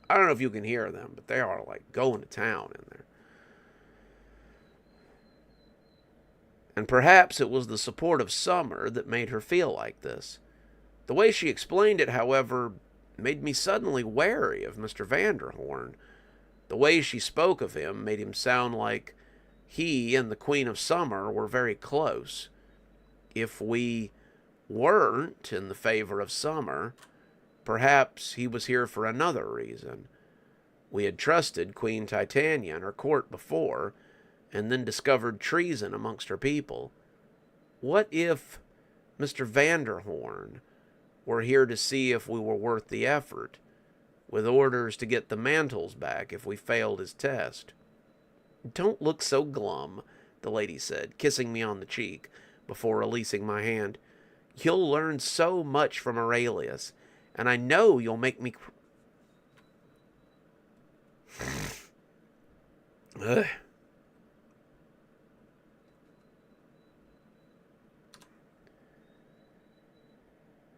A: I don't know if you can hear them, but they are like going to town in there. And perhaps it was the support of Summer that made her feel like this. The way she explained it, however, made me suddenly wary of Mr. Vanderhorn. The way she spoke of him made him sound like he and the Queen of Summer were very close. If we weren't in the favor of Summer, perhaps he was here for another reason. We had trusted Queen Titania and her court before, and then discovered treason amongst her people. What if Mr. Vanderhorn were here to see if we were worth the effort, with orders to get the mantles back if we failed his test? Don't look so glum, the lady said, kissing me on the cheek before releasing my hand. You'll learn so much from Aurelius, and I know you'll make me... Ugh.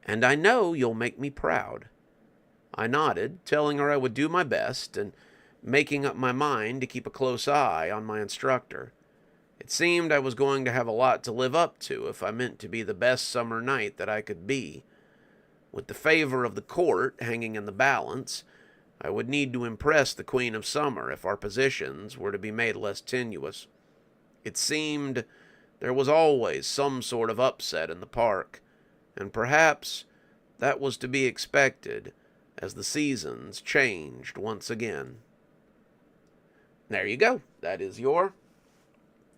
A: And I know you'll make me proud. I nodded, telling her I would do my best, and making up my mind to keep a close eye on my instructor. It seemed I was going to have a lot to live up to if I meant to be the best summer knight that I could be. With the favor of the court hanging in the balance, I would need to impress the Queen of Summer if our positions were to be made less tenuous. It seemed there was always some sort of upset in the park, and perhaps that was to be expected as the seasons changed once again. There you go. That is your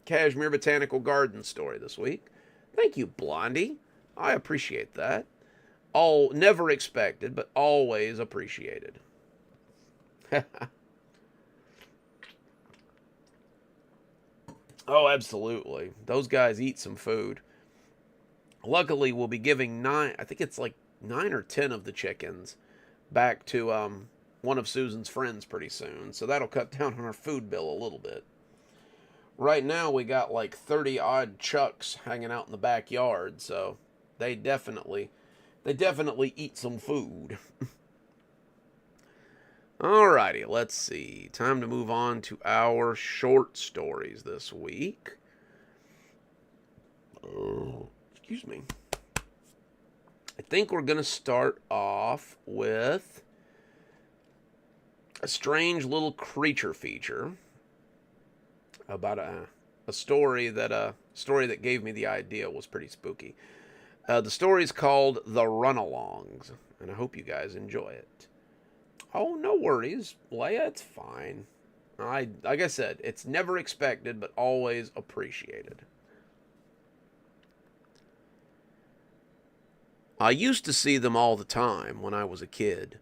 A: Kashmir Botanical Garden story this week. Thank you, Blondie. I appreciate that. All never expected, but always appreciated. Oh, absolutely. Those guys eat some food. Luckily, we'll be giving I think it's like 9 or 10 of the chickens back to one of Susan's friends pretty soon. So that'll cut down on our food bill a little bit. Right now, we got like 30 odd chucks hanging out in the backyard. So they definitely eat some food. Alrighty, let's see. Time to move on to our short stories this week. Oh, excuse me. I think we're going to start off with a strange little creature feature about a story that gave me the idea was pretty spooky. The story is called The Runalongs, and I hope you guys enjoy it. Oh, no worries, Leia, it's fine. Like I said, it's never expected, but always appreciated. I used to see them all the time when I was a kid.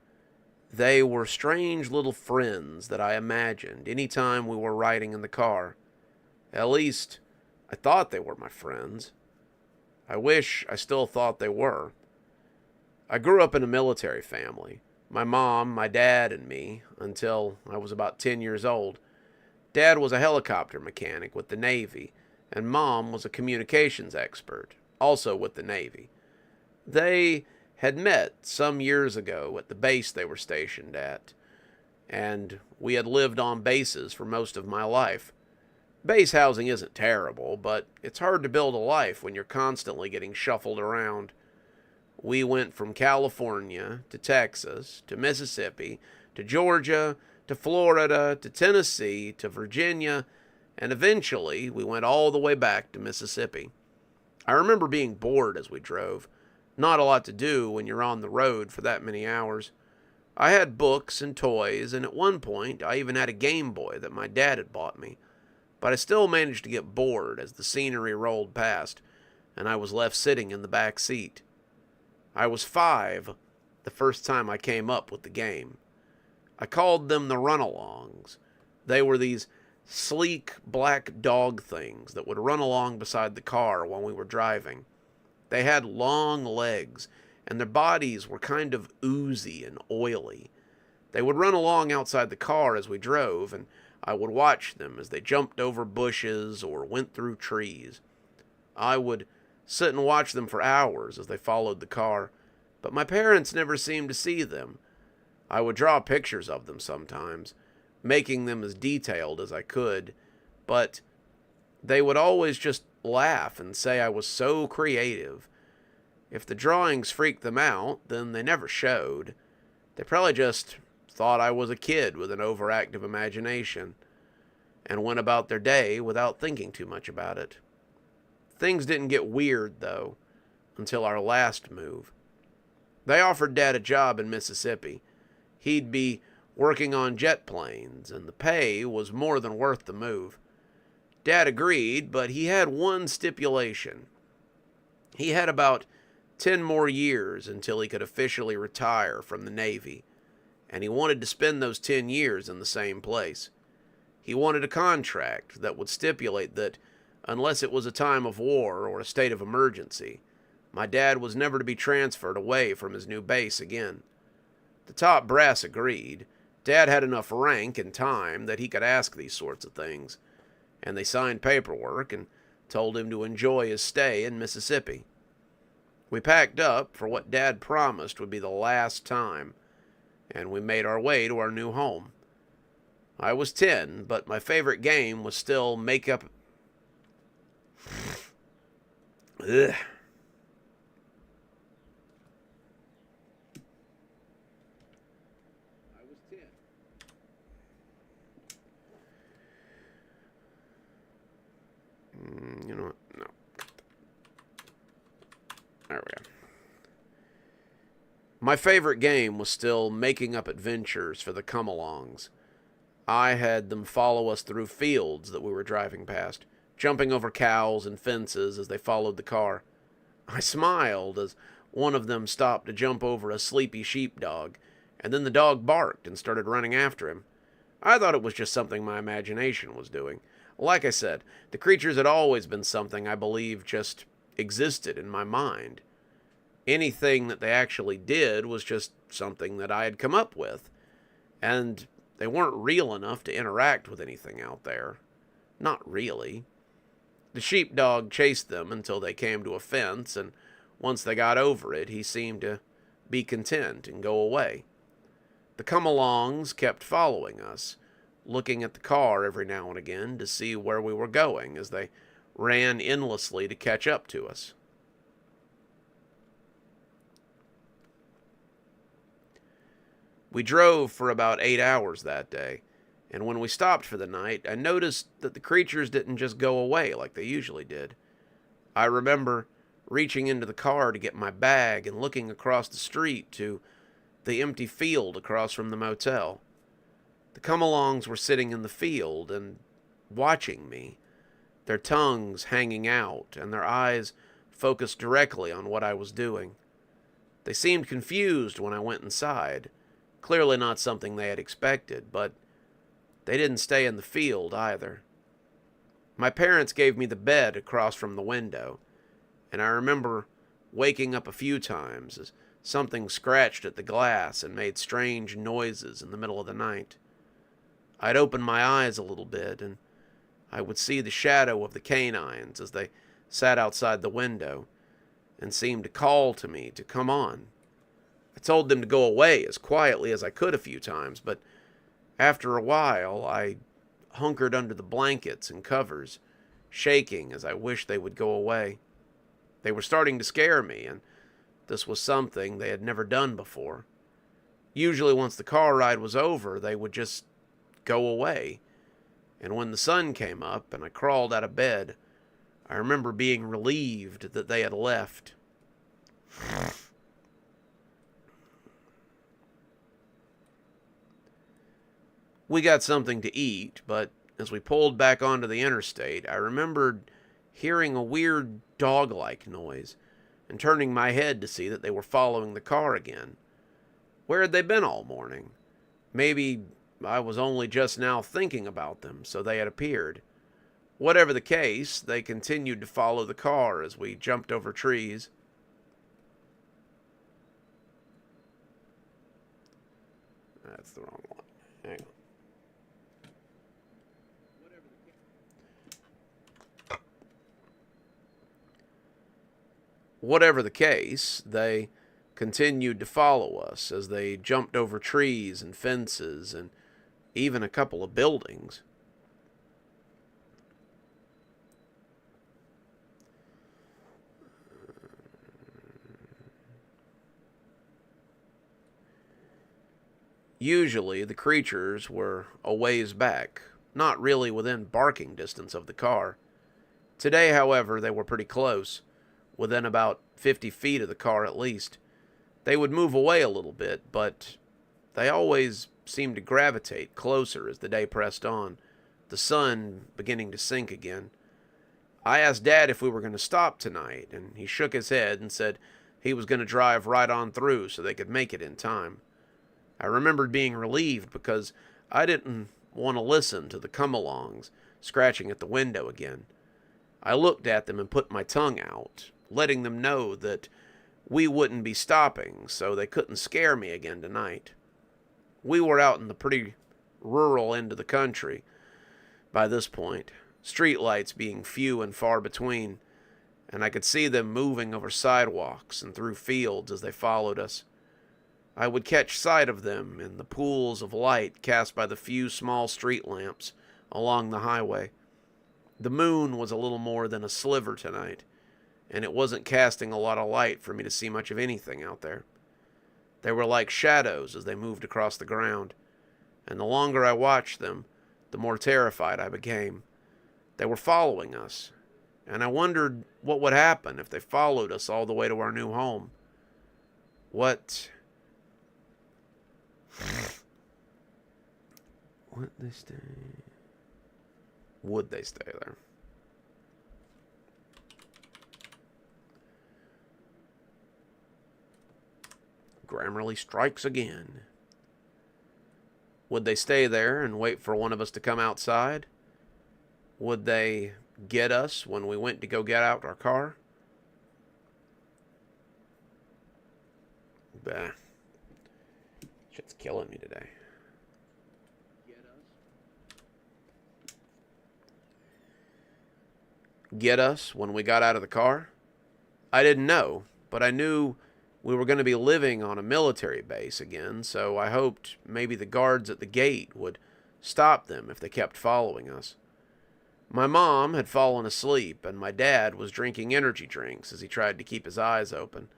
A: They were strange little friends that I imagined any time we were riding in the car. At least, I thought they were my friends. I wish I still thought they were. I grew up in a military family. My mom, my dad, and me, until I was about 10 years old. Dad was a helicopter mechanic with the Navy, and Mom was a communications expert, also with the Navy. They had met some years ago at the base they were stationed at, and we had lived on bases for most of my life. Base housing isn't terrible, but it's hard to build a life when you're constantly getting shuffled around. We went from California to Texas to Mississippi to Georgia to Florida to Tennessee to Virginia, and eventually we went all the way back to Mississippi. I remember being bored as we drove. Not a lot to do when you're on the road for that many hours. I had books and toys, and at one point I even had a Game Boy that my dad had bought me. But I still managed to get bored as the scenery rolled past, and I was left sitting in the back seat. I was 5 the first time I came up with the game. I called them the run-alongs. They were these sleek black dog things that would run along beside the car while we were driving. They had long legs, and their bodies were kind of oozy and oily. They would run along outside the car as we drove, and I would watch them as they jumped over bushes or went through trees. I would sit and watch them for hours as they followed the car, but my parents never seemed to see them. I would draw pictures of them sometimes, making them as detailed as I could, but they would always just laugh and say I was so creative. If the drawings freaked them out, then they never showed. They probably just thought I was a kid with an overactive imagination, and went about their day without thinking too much about it. Things didn't get weird, though, until our last move. They offered Dad a job in Mississippi. He'd be working on jet planes, and the pay was more than worth the move. Dad agreed, but he had one stipulation. He had about 10 more years until he could officially retire from the Navy, and he wanted to spend those 10 years in the same place. He wanted a contract that would stipulate that, unless it was a time of war or a state of emergency, my dad was never to be transferred away from his new base again. The top brass agreed. Dad had enough rank and time that he could ask these sorts of things, and they signed paperwork and told him to enjoy his stay in Mississippi. We packed up for what Dad promised would be the last time, and we made our way to our new home. I was 10, but my favorite game was still make up... Ugh. You know what? No. There we go. My favorite game was still making up adventures for the come-alongs. I had them follow us through fields that we were driving past, jumping over cows and fences as they followed the car. I smiled as one of them stopped to jump over a sleepy sheepdog, and then the dog barked and started running after him. I thought it was just something my imagination was doing. Like I said, the creatures had always been something I believed just existed in my mind. Anything that they actually did was just something that I had come up with, and they weren't real enough to interact with anything out there. Not really. The sheepdog chased them until they came to a fence, and once they got over it, he seemed to be content and go away. The come-alongs kept following us, looking at the car every now and again to see where we were going as they ran endlessly to catch up to us. We drove for about 8 hours that day, and when we stopped for the night, I noticed that the creatures didn't just go away like they usually did. I remember reaching into the car to get my bag and looking across the street to the empty field across from the motel. The come-alongs were sitting in the field and watching me, their tongues hanging out and their eyes focused directly on what I was doing. They seemed confused when I went inside, clearly not something they had expected, but they didn't stay in the field either. My parents gave me the bed across from the window, and I remember waking up a few times as something scratched at the glass and made strange noises in the middle of the night. I'd open my eyes a little bit, and I would see the shadow of the canines as they sat outside the window and seemed to call to me to come on. I told them to go away as quietly as I could a few times, but after a while I hunkered under the blankets and covers, shaking as I wished they would go away. They were starting to scare me, and this was something they had never done before. Usually once the car ride was over, they would just go away. And when the sun came up and I crawled out of bed, I remember being relieved that they had left. We got something to eat, but as we pulled back onto the interstate, I remembered hearing a weird dog-like noise and turning my head to see that they were following the car again. Where had they been all morning? Maybe I was only just now thinking about them, so they had appeared. Whatever the case, they continued to follow the car as we jumped over trees. That's the wrong one. Hang on. Whatever the case, they continued to follow us as they jumped over trees and fences and even a couple of buildings. Usually, the creatures were a ways back, not really within barking distance of the car. Today, however, they were pretty close, within about 50 feet of the car at least. They would move away a little bit, but they always seemed to gravitate closer as the day pressed on, the sun beginning to sink again. I asked Dad if we were going to stop tonight, and he shook his head and said he was going to drive right on through so they could make it in time. I remembered being relieved because I didn't want to listen to the come-alongs scratching at the window again. I looked at them and put my tongue out, letting them know that we wouldn't be stopping, so they couldn't scare me again tonight. We were out in the pretty rural end of the country by this point, streetlights being few and far between, and I could see them moving over sidewalks and through fields as they followed us. I would catch sight of them in the pools of light cast by the few small street lamps along the highway. The moon was a little more than a sliver tonight, and it wasn't casting a lot of light for me to see much of anything out there. They were like shadows as they moved across the ground, and the longer I watched them, the more terrified I became. They were following us, and I wondered what would happen if they followed us all the way to our new home. What they stay? Would they stay there? Grammarly strikes again. Would they stay there and wait for one of us to come outside? Would they get us when we went to go get out our car? Bah. Shit's killing me today. Get us when we got out of the car? I didn't know, but I knew we were going to be living on a military base again, so I hoped maybe the guards at the gate would stop them if they kept following us. My mom had fallen asleep, and my dad was drinking energy drinks as he tried to keep his eyes open.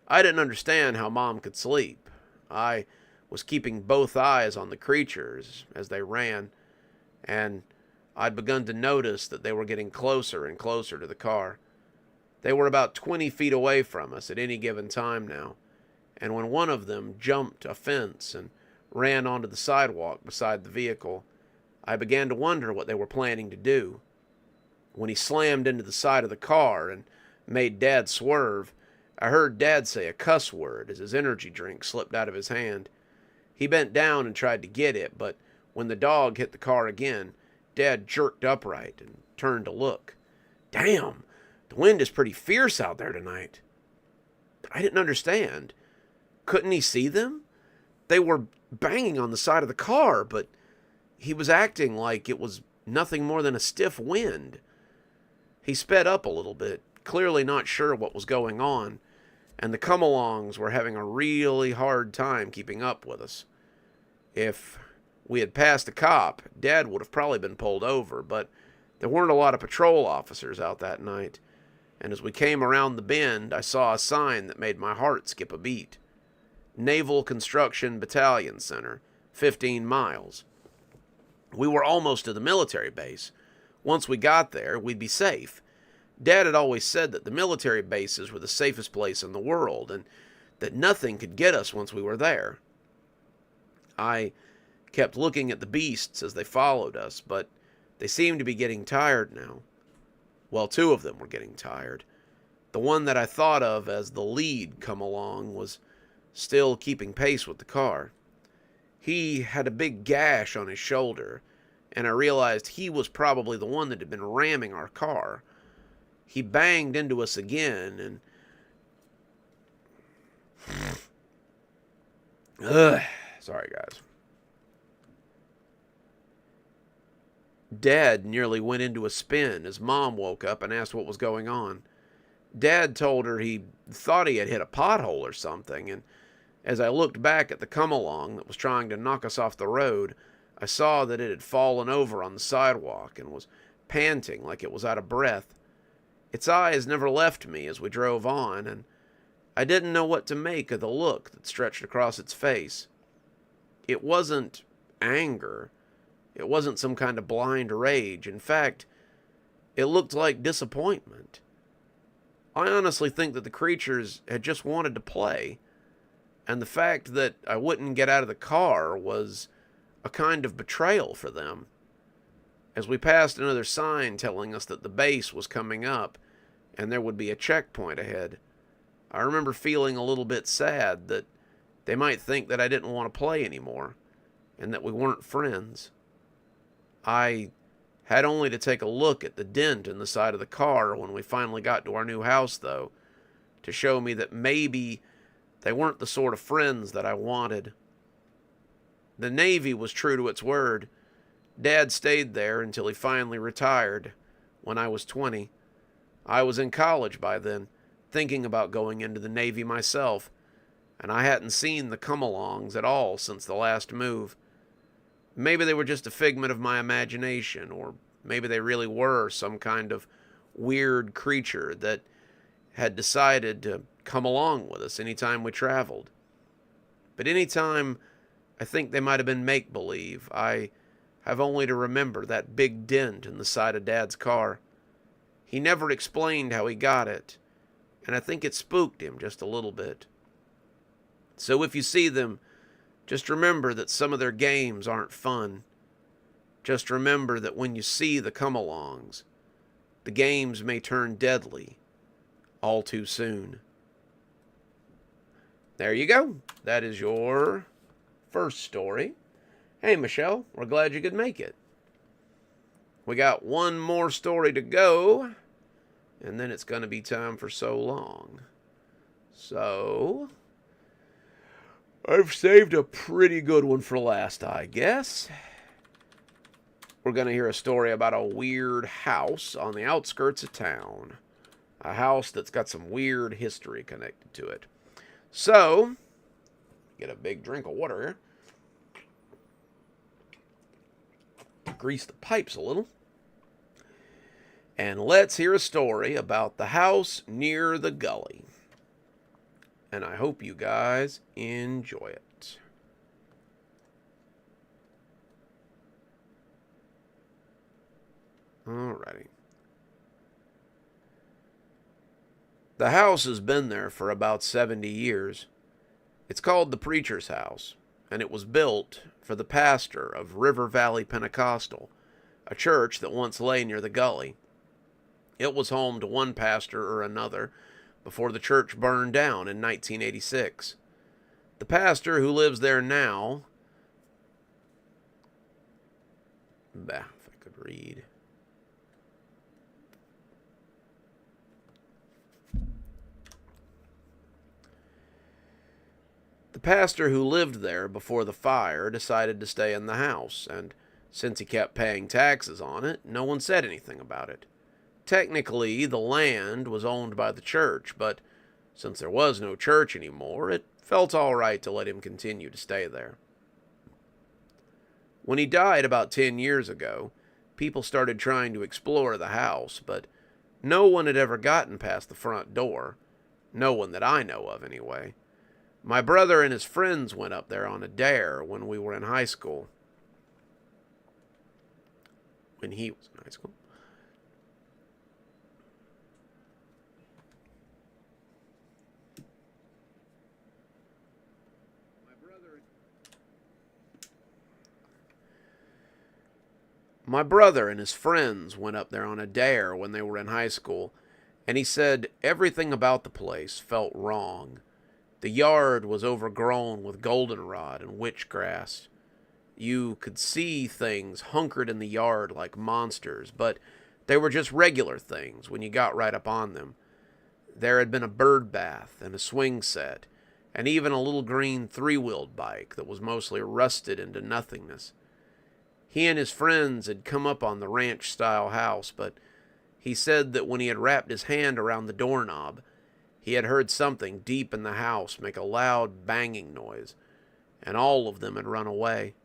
A: I didn't understand how Mom could sleep. I was keeping both eyes on the creatures as they ran, and I'd begun to notice that they were getting closer and closer to the car. They were about 20 feet away from us at any given time now, and when one of them jumped a fence and ran onto the sidewalk beside the vehicle, I began to wonder what they were planning to do. When he slammed into the side of the car and made Dad swerve, I heard Dad say a cuss word as his energy drink slipped out of his hand. He bent down and tried to get it, but when the dog hit the car again, Dad jerked upright and turned to look. Damn, the wind is pretty fierce out there tonight. I didn't understand. Couldn't he see them? They were banging on the side of the car, but he was acting like it was nothing more than a stiff wind. He sped up a little bit, clearly not sure what was going on, and the come-alongs were having a really hard time keeping up with us. If we had passed a cop, Dad would have probably been pulled over, but there weren't a lot of patrol officers out that night, and as we came around the bend, I saw a sign that made my heart skip a beat. Naval Construction Battalion Center, 15 miles. We were almost to the military base. Once we got there, we'd be safe. Dad had always said that the military bases were the safest place in the world, and that nothing could get us once we were there. I kept looking at the beasts as they followed us, but they seemed to be getting tired now. Well, two of them were getting tired. The one that I thought of as the lead come along was still keeping pace with the car. He had a big gash on his shoulder, and I realized he was probably the one that had been ramming our car. He banged into us again, and sorry, guys. Dad nearly went into a spin as Mom woke up and asked what was going on. Dad told her he thought he had hit a pothole or something, and as I looked back at the come-along that was trying to knock us off the road, I saw that it had fallen over on the sidewalk and was panting like it was out of breath. Its eyes never left me as we drove on, and I didn't know what to make of the look that stretched across its face. It wasn't anger. It wasn't some kind of blind rage. In fact, it looked like disappointment. I honestly think that the creatures had just wanted to play, and the fact that I wouldn't get out of the car was a kind of betrayal for them. As we passed another sign telling us that the base was coming up and there would be a checkpoint ahead, I remember feeling a little bit sad that they might think that I didn't want to play anymore and that we weren't friends. I had only to take a look at the dent in the side of the car when we finally got to our new house, though, to show me that maybe they weren't the sort of friends that I wanted. The Navy was true to its word. Dad stayed there until he finally retired when I was 20. I was in college by then, thinking about going into the Navy myself, and I hadn't seen the come-alongs at all since the last move. Maybe they were just a figment of my imagination, or maybe they really were some kind of weird creature that had decided to come along with us anytime we traveled. But anytime I think they might have been make-believe, I have only to remember that big dent in the side of Dad's car. He never explained how he got it, and I think it spooked him just a little bit. So if you see them, just remember that some of their games aren't fun. Just remember that when you see the come-alongs, the games may turn deadly all too soon. There you go. That is your first story. Hey, Michelle, we're glad you could make it. We got one more story to go, and then it's going to be time for So Long. So, I've saved a pretty good one for last, I guess. We're going to hear a story about a weird house on the outskirts of town. A house that's got some weird history connected to it. So, get a big drink of water here. Grease the pipes a little. And let's hear a story about the house near the gully. And I hope you guys enjoy it. Alrighty. The house has been there for about 70 years. It's called the Preacher's House, and it was built for the pastor of River Valley Pentecostal, a church that once lay near the gully. It was home to one pastor or another before the church burned down in 1986. The pastor who lives there now, if I could read. The pastor who lived there before the fire decided to stay in the house, and Since he kept paying taxes on it, no one said anything about it. Technically, the land was owned by the church, but since there was no church anymore, it felt all right to let him continue to stay there. When he died about 10 years ago, people started trying to explore the house, but no one had ever gotten past the front door. No one that I know of, anyway. My brother and his friends went up there on a dare when we were in high school. When he was in high school. My brother and his friends went up there on a dare when they were in high school, and he said everything about the place felt wrong. The yard was overgrown with goldenrod and witchgrass. You could see things hunkered in the yard like monsters, but they were just regular things when you got right up on them. There had been a bird bath and a swing set, and even a little green three-wheeled bike that was mostly rusted into nothingness. He and his friends had come up on the ranch-style house, but he said that when he had wrapped his hand around the doorknob, he had heard something deep in the house make a loud banging noise, and all of them had run away.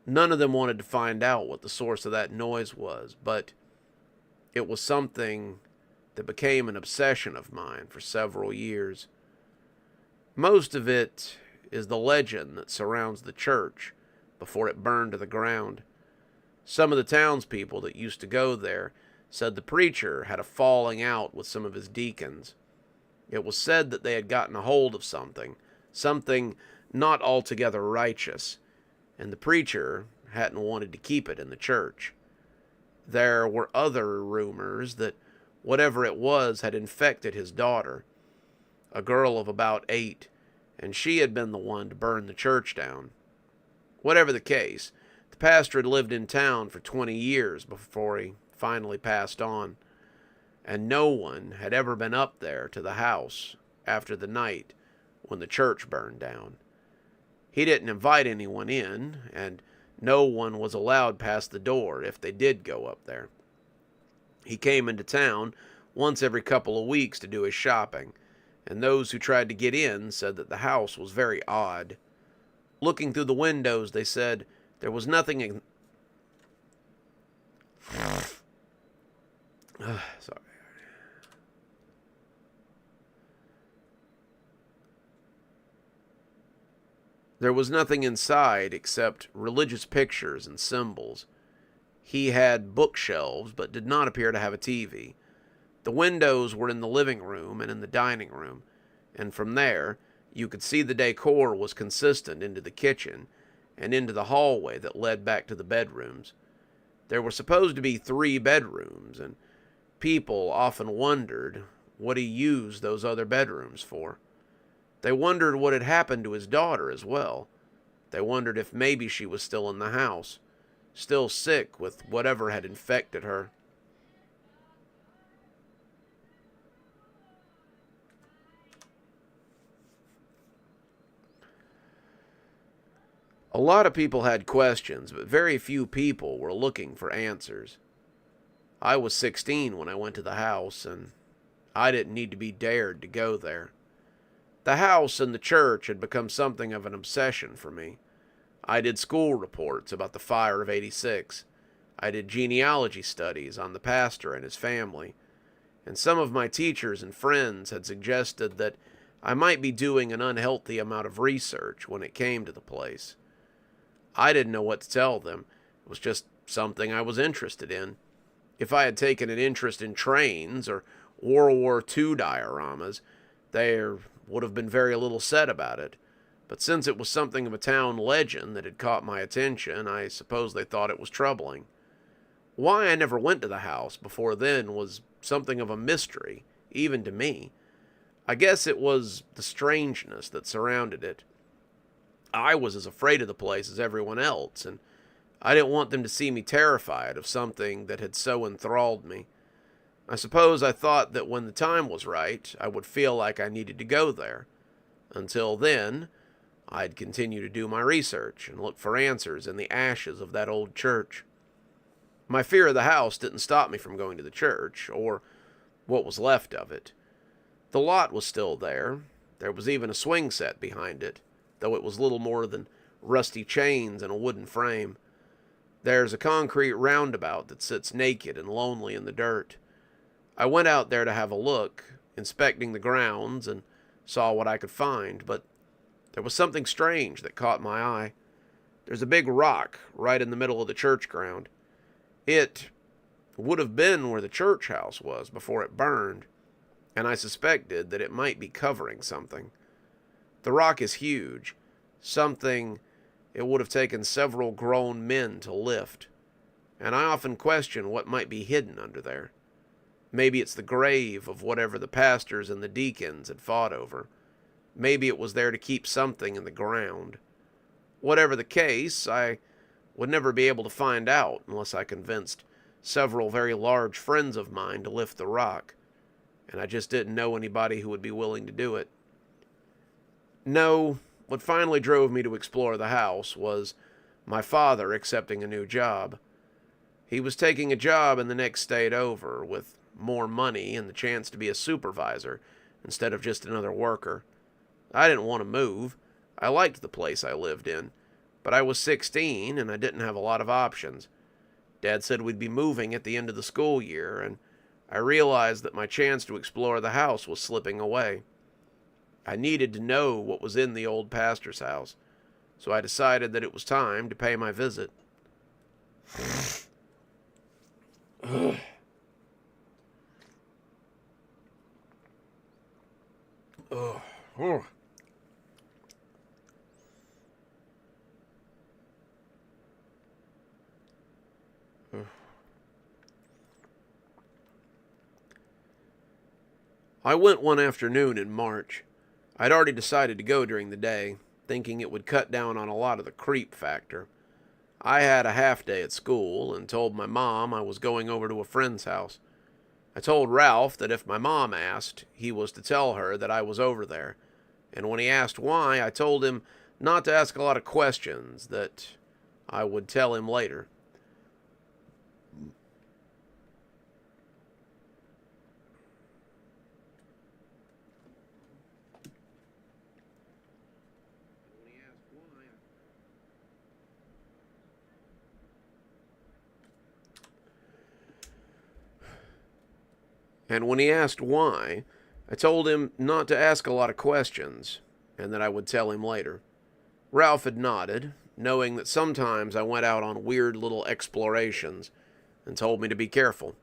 A: None of them wanted to find out what the source of that noise was, but it was something that became an obsession of mine for several years. Most of it is the legend that surrounds the church before it burned to the ground. Some of the townspeople that used to go there said the preacher had a falling out with some of his deacons. It was said that they had gotten a hold of something not altogether righteous, and the preacher hadn't wanted to keep it in the church. There were other rumors that whatever it was had infected his daughter, a girl of about 8, and she had been the one to burn the church down. Whatever the case, the pastor had lived in town for 20 years before he finally passed on, and no one had ever been up there to the house after the night when the church burned down. He didn't invite anyone in, and no one was allowed past the door if they did go up there. He came into town once every couple of weeks to do his shopping, and those who tried to get in said that the house was very odd. Looking through the windows, they said there was nothing sorry. There was nothing inside except religious pictures and symbols. He had bookshelves, but did not appear to have a TV. The windows were in the living room and in the dining room, and from there, you could see the decor was consistent into the kitchen and into the hallway that led back to the bedrooms. There were supposed to be 3 bedrooms, and people often wondered what he used those other bedrooms for. They wondered what had happened to his daughter as well. They wondered if maybe she was still in the house, still sick with whatever had infected her. A lot of people had questions, but very few people were looking for answers. I was 16 when I went to the house, and I didn't need to be dared to go there. The house and the church had become something of an obsession for me. I did school reports about the fire of '86. I did genealogy studies on the pastor and his family. And some of my teachers and friends had suggested that I might be doing an unhealthy amount of research when it came to the place. I didn't know what to tell them. It was just something I was interested in. If I had taken an interest in trains or World War II dioramas, there would have been very little said about it. But since it was something of a town legend that had caught my attention, I suppose they thought it was troubling. Why I never went to the house before then was something of a mystery, even to me. I guess it was the strangeness that surrounded it. I was as afraid of the place as everyone else, and I didn't want them to see me terrified of something that had so enthralled me. I suppose I thought that when the time was right, I would feel like I needed to go there. Until then, I'd continue to do my research and look for answers in the ashes of that old church. My fear of the house didn't stop me from going to the church, or what was left of it. The lot was still there. There was even a swing set behind it, though it was little more than rusty chains and a wooden frame. There's a concrete roundabout that sits naked and lonely in the dirt. I went out there to have a look, inspecting the grounds, and saw what I could find, but there was something strange that caught my eye. There's a big rock right in the middle of the church ground. It would have been where the church house was before it burned, and I suspected that it might be covering something. The rock is huge, something it would have taken several grown men to lift, and I often question what might be hidden under there. Maybe it's the grave of whatever the pastors and the deacons had fought over. Maybe it was there to keep something in the ground. Whatever the case, I would never be able to find out unless I convinced several very large friends of mine to lift the rock, and I just didn't know anybody who would be willing to do it. No, what finally drove me to explore the house was my father accepting a new job. He was taking a job in the next state over, with more money and the chance to be a supervisor instead of just another worker. I didn't want to move. I liked the place I lived in, but I was 16 and I didn't have a lot of options. Dad said we'd be moving at the end of the school year, and I realized that my chance to explore the house was slipping away. I needed to know what was in the old pastor's house, so I decided that it was time to pay my visit. I went one afternoon in March. I'd already decided to go during the day, thinking it would cut down on a lot of the creep factor. I had a half day at school and told my mom I was going over to a friend's house. I told Ralph that if my mom asked, he was to tell her that I was over there, and when he asked why, I told him not to ask a lot of questions, that I would tell him later. And when he asked why, I told him not to ask a lot of questions, and that I would tell him later. Ralph had nodded, knowing that sometimes I went out on weird little explorations, and told me to be careful.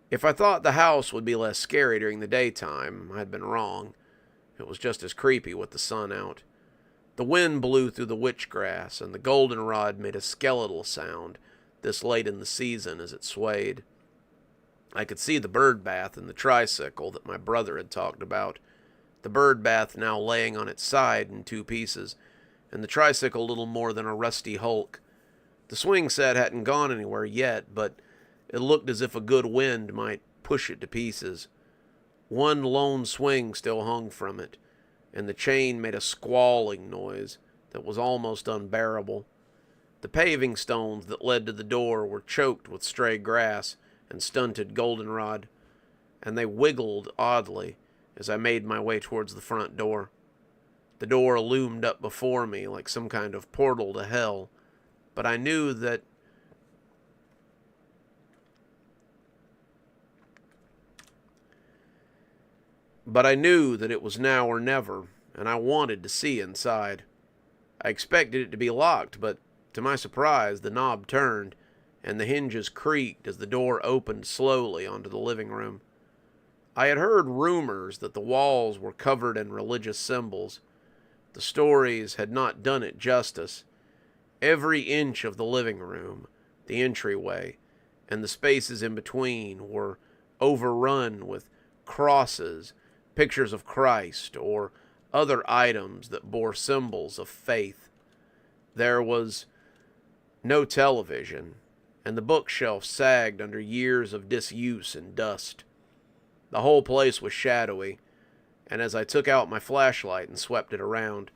A: If I thought the house would be less scary during the daytime, I'd been wrong. It was just as creepy with the sun out. The wind blew through the witch grass, and the goldenrod made a skeletal sound this late in the season as it swayed. I could see the bird bath and the tricycle that my brother had talked about, the bird bath now laying on its side in two pieces, and the tricycle little more than a rusty hulk. The swing set hadn't gone anywhere yet, but it looked as if a good wind might push it to pieces. One lone swing still hung from it, and the chain made a squalling noise that was almost unbearable. The paving stones that led to the door were choked with stray grass and stunted goldenrod, and they wiggled oddly as I made my way towards the front door. The door loomed up before me like some kind of portal to hell, but I knew that it was now or never, and I wanted to see inside. I expected it to be locked, but to my surprise, the knob turned, and the hinges creaked as the door opened slowly onto the living room. I had heard rumors that the walls were covered in religious symbols. The stories had not done it justice. Every inch of the living room, the entryway, and the spaces in between were overrun with crosses, pictures of Christ, or other items that bore symbols of faith. There was no television, and the bookshelf sagged under years of disuse and dust. The whole place was shadowy, and as I took out my flashlight and swept it around,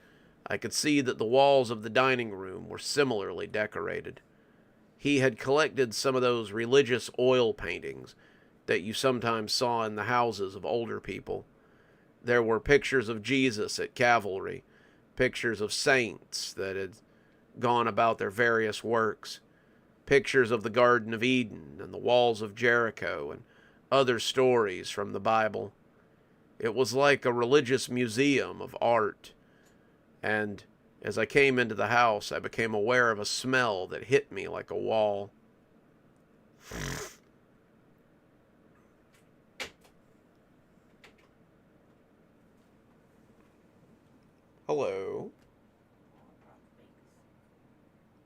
A: I could see that the walls of the dining room were similarly decorated. He had collected some of those religious oil paintings that you sometimes saw in the houses of older people. There were pictures of Jesus at Calvary, pictures of saints that had gone about their various works, pictures of the Garden of Eden and the walls of Jericho, and other stories from the Bible. It was like a religious museum of art. And as I came into the house, I became aware of a smell that hit me like a wall. Hello.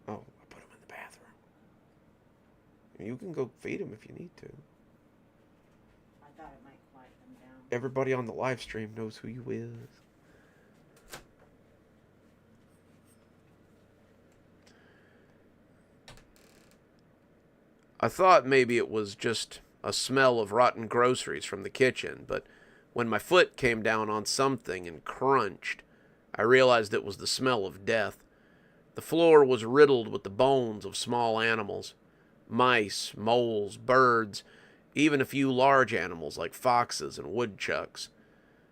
A: Oh, I put him in the bathroom. You can go feed him if you need to.
B: I thought it might quiet them down.
A: Everybody on the live stream knows who you is. I thought maybe it was just a smell of rotten groceries from the kitchen, but when my foot came down on something and crunched, I realized it was the smell of death. The floor was riddled with the bones of small animals. Mice, moles, birds, even a few large animals like foxes and woodchucks.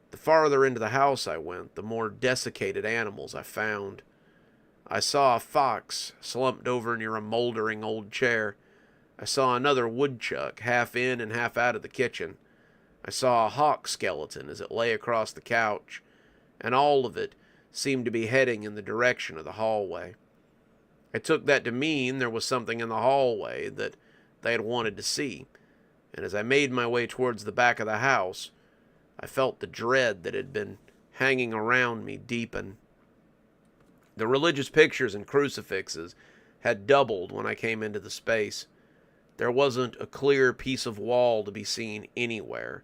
A: The farther into the house I went, the more desiccated animals I found. I saw a fox slumped over near a moldering old chair. I saw another woodchuck half in and half out of the kitchen. I saw a hawk skeleton as it lay across the couch, and all of it seemed to be heading in the direction of the hallway. I took that to mean there was something in the hallway that they had wanted to see, and as I made my way towards the back of the house, I felt the dread that had been hanging around me deepen. The religious pictures and crucifixes had doubled when I came into the space. There wasn't a clear piece of wall to be seen anywhere.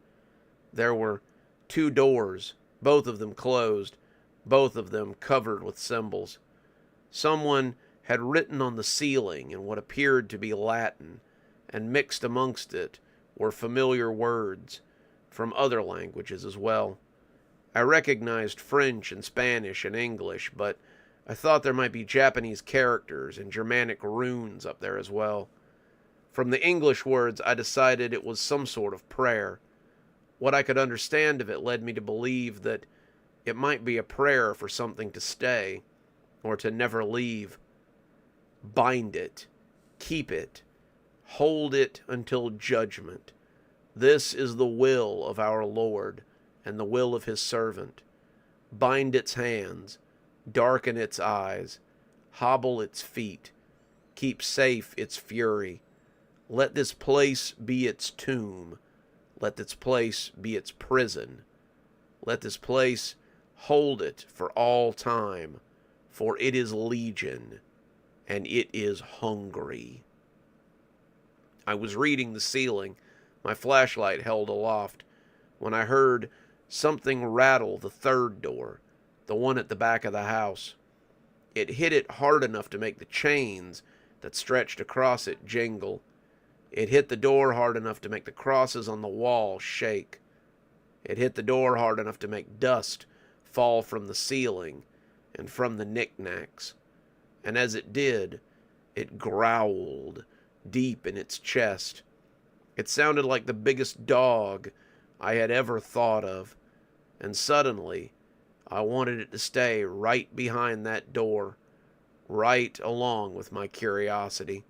A: There were 2 doors, both of them closed, both of them covered with symbols. Someone had written on the ceiling in what appeared to be Latin, and mixed amongst it were familiar words from other languages as well. I recognized French and Spanish and English, but I thought there might be Japanese characters and Germanic runes up there as well. From the English words, I decided it was some sort of prayer. What I could understand of it led me to believe that it might be a prayer for something to stay, or to never leave. Bind it, keep it, hold it until judgment. This is the will of our Lord, and the will of his servant. Bind its hands, darken its eyes, hobble its feet, keep safe its fury. Let this place be its tomb. Let this place be its prison. Let this place hold it for all time, for it is legion, and it is hungry. I was reading the ceiling, my flashlight held aloft, when I heard something rattle the 3rd door, the one at the back of the house. It hit it hard enough to make the chains that stretched across it jingle. It hit the door hard enough to make the crosses on the wall shake. It hit the door hard enough to make dust fall from the ceiling and from the knickknacks. And as it did, it growled deep in its chest. It sounded like the biggest dog I had ever thought of. And suddenly, I wanted it to stay right behind that door, right along with my curiosity.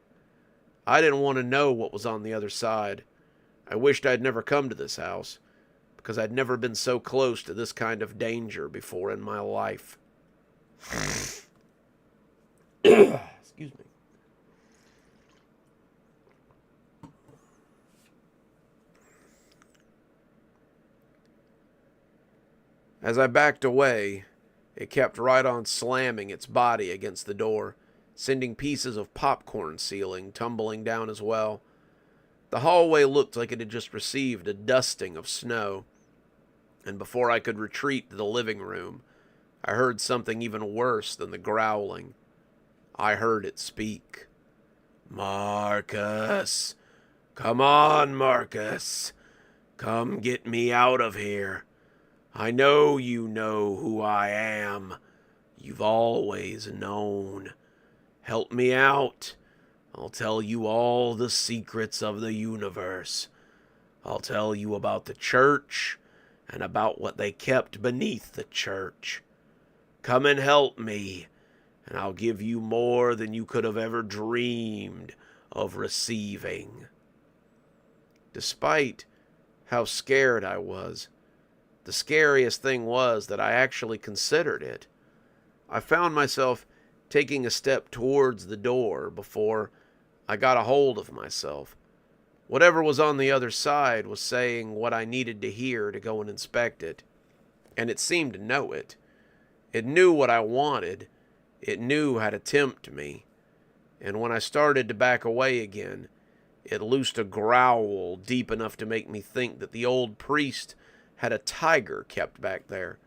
A: I didn't want to know what was on the other side. I wished I'd never come to this house, because I'd never been so close to this kind of danger before in my life. Excuse me. As I backed away, it kept right on slamming its body against the door, sending pieces of popcorn ceiling tumbling down as well. The hallway looked like it had just received a dusting of snow, and before I could retreat to the living room, I heard something even worse than the growling. I heard it speak. "Marcus! Come on, Marcus! Come get me out of here. I know you know who I am. You've always known. Help me out. I'll tell you all the secrets of the universe. I'll tell you about the church and about what they kept beneath the church. Come and help me, and I'll give you more than you could have ever dreamed of receiving." Despite how scared I was, the scariest thing was that I actually considered it. I found myself taking a step towards the door before I got a hold of myself. Whatever was on the other side was saying what I needed to hear to go and inspect it, and it seemed to know it. It knew what I wanted. It knew how to tempt me. And when I started to back away again, it loosed a growl deep enough to make me think that the old priest had a tiger kept back there.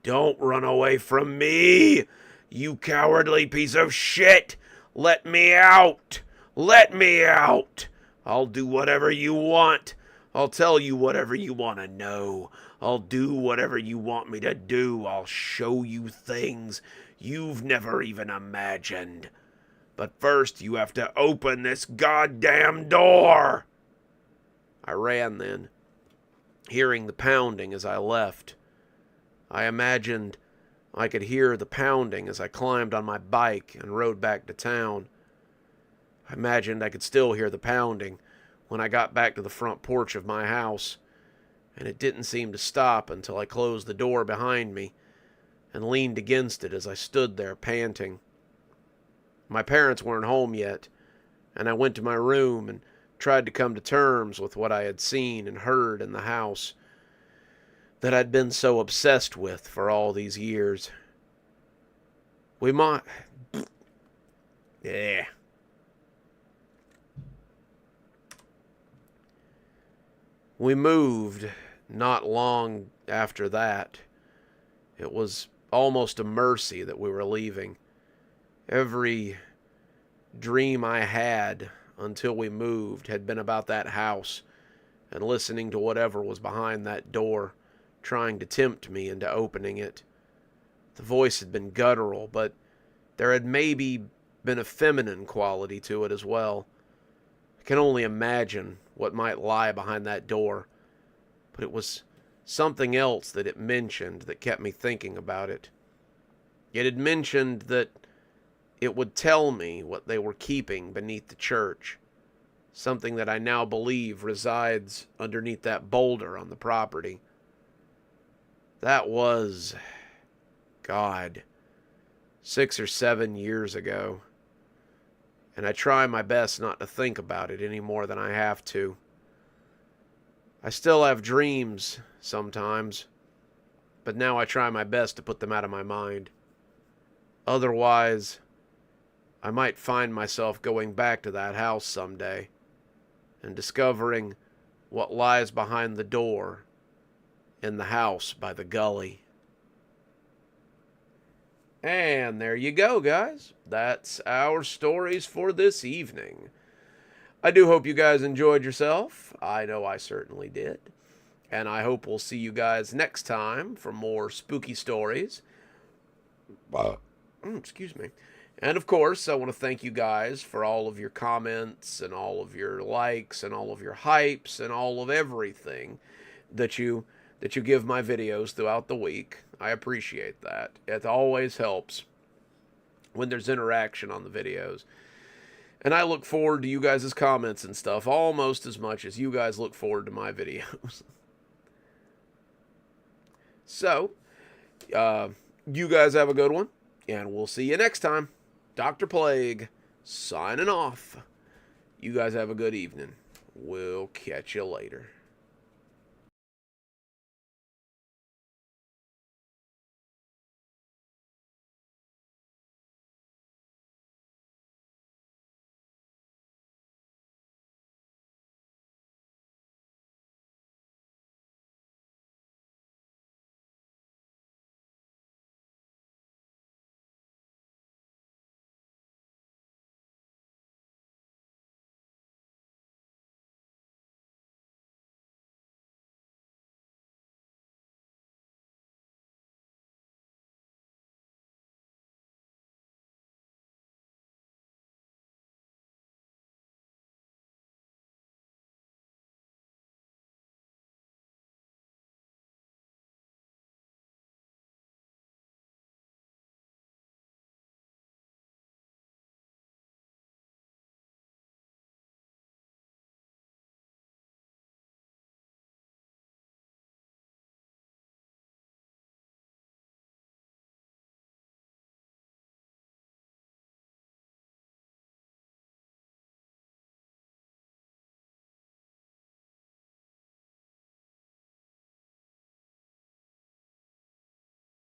A: "Don't run away from me, you cowardly piece of shit! Let me out! Let me out! I'll do whatever you want. I'll tell you whatever you want to know. I'll do whatever you want me to do. I'll show you things you've never even imagined. But first you have to open this goddamn door." I ran then, hearing the pounding as I left. I imagined I could hear the pounding as I climbed on my bike and rode back to town. I imagined I could still hear the pounding when I got back to the front porch of my house, and it didn't seem to stop until I closed the door behind me and leaned against it as I stood there panting. My parents weren't home yet, and I went to my room and tried to come to terms with what I had seen and heard in the house that I'd been so obsessed with for all these years. We might... Yeah. We moved not long after that. It was almost a mercy that we were leaving. Every dream I had until we moved had been about that house and listening to whatever was behind that door, trying to tempt me into opening it. The voice had been guttural, but there had maybe been a feminine quality to it as well. I can only imagine what might lie behind that door, but it was something else that it mentioned that kept me thinking about it. It had mentioned that it would tell me what they were keeping beneath the church, something that I now believe resides underneath that boulder on the property. That was, God, 6 or 7 years ago, and I try my best not to think about it any more than I have to. I still have dreams sometimes, but now I try my best to put them out of my mind. Otherwise, I might find myself going back to that house someday and discovering what lies behind the door in the house by the gully. And there you go, guys. That's our stories for this evening. I do hope you guys enjoyed yourself. I know I certainly did. And I hope we'll see you guys next time for more spooky stories. Excuse me. And of course, I want to thank you guys for all of your comments and all of your likes and all of your hypes and all of everything that you give my videos throughout the week. I appreciate that. It always helps when there's interaction on the videos. And I look forward to you guys' comments and stuff almost as much as you guys look forward to my videos. So, you guys have a good one, and we'll see you next time. Dr. Plague, signing off. You guys have a good evening. We'll catch you later.